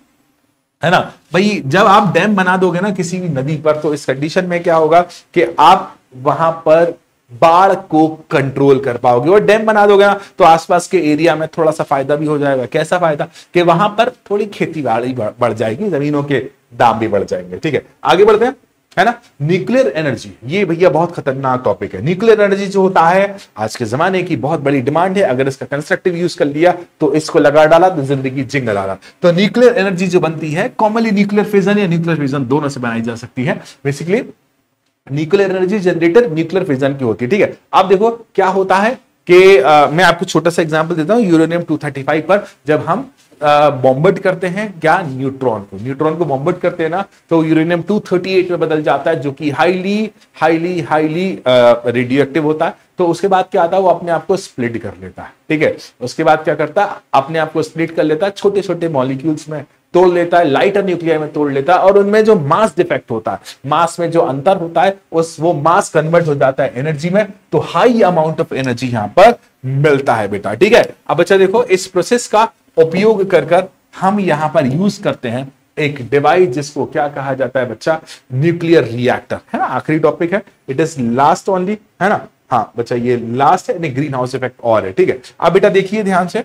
है ना भाई, जब आप डैम बना दोगे ना किसी भी नदी पर, तो इस कंडीशन में क्या होगा कि आप वहां पर बाढ़ को कंट्रोल कर पाओगे। और डैम बना दोगे ना तो आसपास के एरिया में थोड़ा सा फायदा भी हो जाएगा। कैसा फायदा कि वहां पर थोड़ी खेती बाड़ी बढ़ जाएगी, जमीनों के दाम भी बढ़ जाएंगे, ठीक है। आगे बढ़ते हैं, है ना। न्यूक्लियर एनर्जी, ये भैया बहुत खतरनाक टॉपिक है। न्यूक्लियर एनर्जी जो होता है आज के जमाने की बहुत बड़ी डिमांड है। अगर इसका कंस्ट्रक्टिव यूज कर लिया तो इसको लगा डाला तो जिंदगी जिंगल आ रहा। तो न्यूक्लियर एनर्जी जो बनती है कॉमनली न्यूक्लियर फिजन या न्यूक्लियर फिजन दोनों से बनाई जा सकती है। Basically nuclear energy generator nuclear fission की होती है, ठीक है। अब देखो क्या होता है कि मैं आपको छोटा सा एग्जांपल देता हूं। यूरेनियम 235 पर जब हम बॉम्बर्ड करते हैं क्या, न्यूट्रॉन को बॉम्बर्ड करते हैं ना, तो यूरेनियम 238 में बदल जाता है, जो कि हाईली रेडियो एक्टिव होता है। तो उसके बाद क्या आता है, वो अपने आप को स्प्लिट कर लेता है, ठीक है। उसके बाद क्या करता है, अपने आप को स्प्लिट कर लेता है, छोटे छोटे मॉलिक्यूल्स में तोड़ लेता है, लाइटर न्यूक्लियर में तोड़ लेता है। और उनमें जो मास डिफेक्ट होता है, मास में जो अंतर होता है, वो मास कन्वर्ट हो जाता है एनर्जी में। तो हाई अमाउंट ऑफ एनर्जी यहां पर मिलता है बेटा, ठीक है। अब बच्चा देखो, इस प्रोसेस का उपयोग कर हम यहां पर यूज करते हैं एक डिवाइस जिसको क्या कहा जाता है बच्चा, न्यूक्लियर रिएक्टर, है ना। आखिरी टॉपिक है, इट इज लास्ट ओनली, है ना। हाँ बच्चा ये लास्ट है, ग्रीन हाउस इफेक्ट और है, ठीक है। अब बेटा देखिए ध्यान से,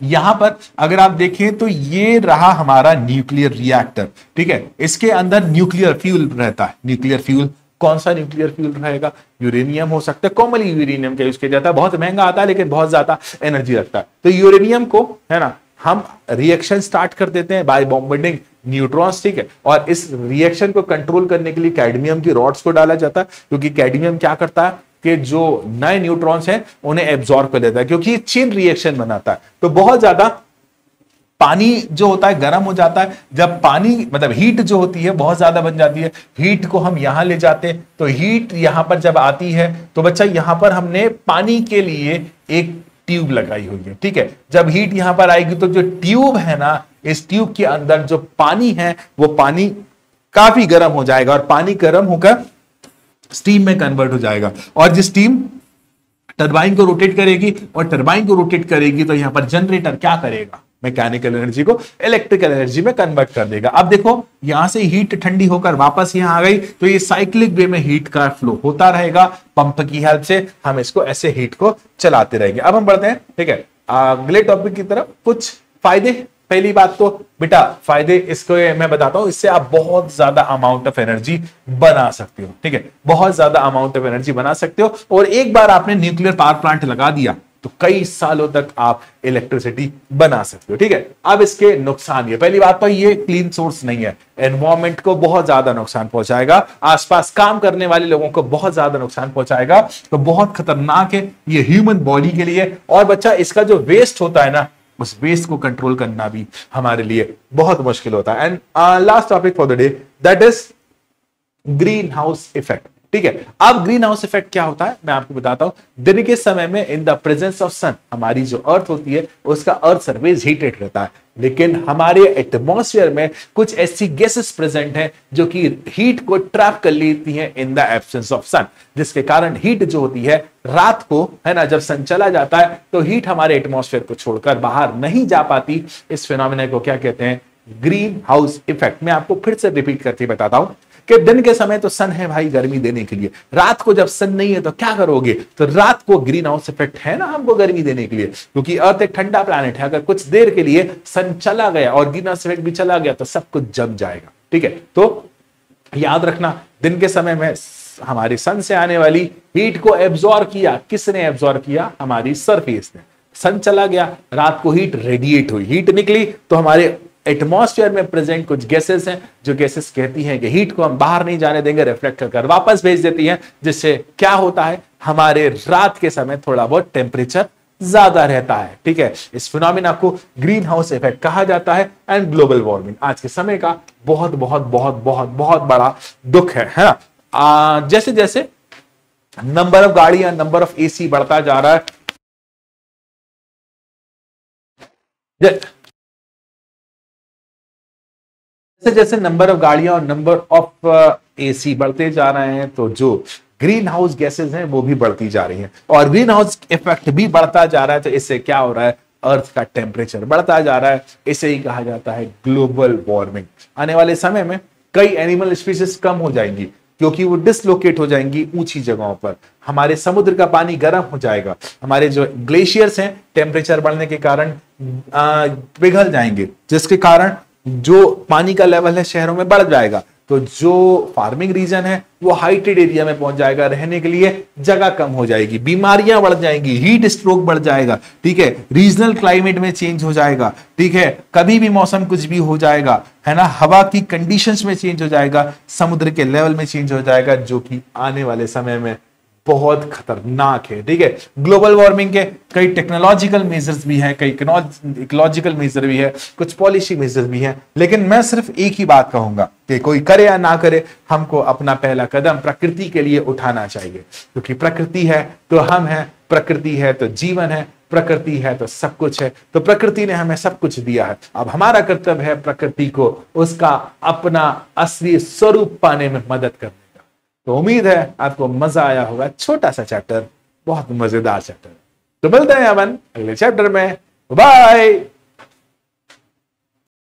यहां पर अगर आप देखें तो ये रहा हमारा न्यूक्लियर रिएक्टर, ठीक है। इसके अंदर न्यूक्लियर फ्यूल रहता है। न्यूक्लियर फ्यूल, कौन सा न्यूक्लियर फ्यूल रहेगा, यूरेनियम हो सकता है। कॉमनली यूरेनियम का यूज किया जाता है, बहुत महंगा आता है लेकिन बहुत ज्यादा एनर्जी रखता है। तो यूरेनियम को, है ना, हम रिएक्शन स्टार्ट कर देते हैं बाय बॉम्बर्डिंग न्यूट्रॉन्स, ठीक है। और इस रिएक्शन को कंट्रोल करने के लिए कैडमियम की रॉड्स को डाला जाता है, क्योंकि कैडमियम क्या करता है कि जो नए न्यूट्रॉन्स हैं उन्हें एब्जॉर्ब कर लेता है, क्योंकि ये चेन रिएक्शन बनाता है। तो बहुत ज्यादा पानी जो होता है गर्म हो जाता है। जब पानी मतलब हीट जो होती है बहुत ज्यादा बन जाती है, हीट को हम यहां ले जाते हैं। तो हीट यहां पर जब आती है तो बच्चा यहां पर हमने पानी के लिए एक ट्यूब लगाई हुई है, ठीक है। जब हीट यहां पर आएगी तो जो ट्यूब है ना, इस ट्यूब के अंदर जो पानी है वो पानी काफी गर्म हो जाएगा और पानी गर्म होकर स्टीम में कन्वर्ट हो जाएगा। और जिस स्टीम टरबाइन को रोटेट करेगी और टरबाइन को रोटेट करेगी तो यहां पर जनरेटर क्या करेगा, मैकेनिकल एनर्जी को इलेक्ट्रिकल एनर्जी में कन्वर्ट कर देगा। अब देखो यहां से हीट ठंडी होकर वापस यहां आ गई तो ये साइक्लिक वे में हीट का फ्लो होता रहेगा। पंप की हेल्प से हम इसको ऐसे हीट को चलाते रहेंगे। अब हम बढ़ते हैं, ठीक है, अगले टॉपिक की तरफ। कुछ फायदे, पहली बात तो बेटा फायदे इसको मैं बताता हूं, इससे आप बहुत ज्यादा अमाउंट ऑफ एनर्जी बना सकते हो, ठीक है, बहुत ज्यादा अमाउंट ऑफ एनर्जी बना सकते हो। और एक बार आपने न्यूक्लियर पावर प्लांट लगा दिया तो कई सालों तक आप इलेक्ट्रिसिटी बना सकते हो, ठीक है। अब इसके नुकसान, ये पहली बात तो ये क्लीन सोर्स नहीं है, एनवायरमेंट को बहुत ज्यादा नुकसान पहुंचाएगा, आसपास काम करने वाले लोगों को बहुत ज्यादा नुकसान पहुंचाएगा, तो बहुत खतरनाक है ये ह्यूमन बॉडी के लिए। और बच्चा इसका जो वेस्ट होता है ना, उस वेस्ट को कंट्रोल करना भी हमारे लिए बहुत मुश्किल होता है। And last topic for the day, that is green house effect, ठीक है। अब ग्रीन हाउस इफेक्ट क्या होता है मैं आपको बताता हूं। दिन के समय में इन द प्रेजेंस ऑफ सन, हमारी जो अर्थ होती है उसका अर्थ सरफेस हीटेड रहता है, लेकिन हमारे एटमॉस्फेयर में कुछ ऐसी गैसेस प्रेजेंट हैं जो कि हीट को ट्रैप कर लेती हैं इन द एब्सेंस ऑफ सन, जिसके कारण हीट जो होती है रात को, है ना, जब सन चला जाता है तो हीट हमारे एटमॉस्फेयर को छोड़कर बाहर नहीं जा पाती। इस फिनोमेना को क्या कहते हैं, ग्रीन हाउस इफेक्ट। मैं आपको फिर से रिपीट करके बताता हूं कि दिन के समय तो सन है भाई गर्मी देने के लिए, रात को जब सन नहीं है तो क्या करोगे, तो रात को ग्रीन हाउस इफेक्ट है ना हमको गर्मी देने के लिए, क्योंकि अर्थ एक ठंडा प्लैनेट है। अगर कुछ देर के लिए सन चला गया और ग्रीन हाउस इफेक्ट भी चला गया तो सब कुछ जम जाएगा, ठीक है। तो याद रखना, दिन के समय में हमारी सन से आने वाली हीट को एब्जॉर्ब किया, किसने एब्जॉर्ब किया, हमारी सरफेस ने। सन चला गया, रात को हीट रेडिएट हुई, हीट निकली तो हमारे एटमॉस्फेयर में प्रेजेंट कुछ गैसेस हैं, जो गैसेस कहती हैं कि हीट को हम बाहर नहीं जाने देंगे, रिफ्लेक्ट कर वापस भेज देती हैं, जिससे क्या होता है, हमारे रात के समय थोड़ा बहुत टेम्परेचर ज्यादा रहता है, ठीक है। इस फिनोमेना को ग्रीन हाउस इफेक्ट कहा जाता है। एंड ग्लोबल वार्मिंग आज के समय का बहुत बहुत बहुत बहुत बहुत बड़ा दुख है ना। जैसे जैसे नंबर ऑफ गाड़ियां, नंबर ऑफ एसी बढ़ता जा रहा है, जैसे जैसे नंबर ऑफ गाड़ियां और नंबर ऑफ एसी बढ़ते जा रहे हैं तो जो ग्रीन हाउस गैसेस हैं वो भी बढ़ती जा रही हैं और ग्रीन हाउस इफेक्ट भी बढ़ता जा रहा है। तो इससे क्या हो रहा है, अर्थ का टेम्परेचर बढ़ता जा रहा है, इसे ही कहा जाता है ग्लोबल वार्मिंग। आने वाले समय में कई एनिमल स्पीशीज कम हो जाएंगी क्योंकि वो डिसलोकेट हो जाएंगी ऊंची जगहों पर। हमारे समुद्र का पानी गर्म हो जाएगा, हमारे जो ग्लेशियर्स हैं टेम्परेचर बढ़ने के कारण पिघल जाएंगे, जिसके कारण जो पानी का लेवल है शहरों में बढ़ जाएगा। तो जो फार्मिंग रीजन है वो हाइटेड एरिया में पहुंच जाएगा, रहने के लिए जगह कम हो जाएगी, बीमारियां बढ़ जाएंगी, हीट स्ट्रोक बढ़ जाएगा, ठीक है, रीजनल क्लाइमेट में चेंज हो जाएगा, ठीक है, कभी भी मौसम कुछ भी हो जाएगा, है ना, हवा की कंडीशंस में चेंज हो जाएगा, समुद्र के लेवल में चेंज हो जाएगा, जो कि आने वाले समय में बहुत खतरनाक है, ठीक है। ग्लोबल वार्मिंग के कई टेक्नोलॉजिकल मेजर्स भी हैं, कई इकोलॉजिकल मेजर भी है, कुछ पॉलिसी मेजर्स भी हैं, लेकिन मैं सिर्फ एक ही बात कहूंगा कि कोई करे या ना करे, हमको अपना पहला कदम प्रकृति के लिए उठाना चाहिए, क्योंकि प्रकृति है तो हम हैं, प्रकृति है तो जीवन है, प्रकृति है तो सब कुछ है। तो प्रकृति ने हमें सब कुछ दिया है, अब हमारा कर्तव्य है प्रकृति को उसका अपना असली स्वरूप पाने में मदद करना। तो उम्मीद है आपको मजा आया होगा, छोटा सा चैप्टर, बहुत मजेदार चैप्टर। तो मिलते हैं अपन अगले चैप्टर में, बाय।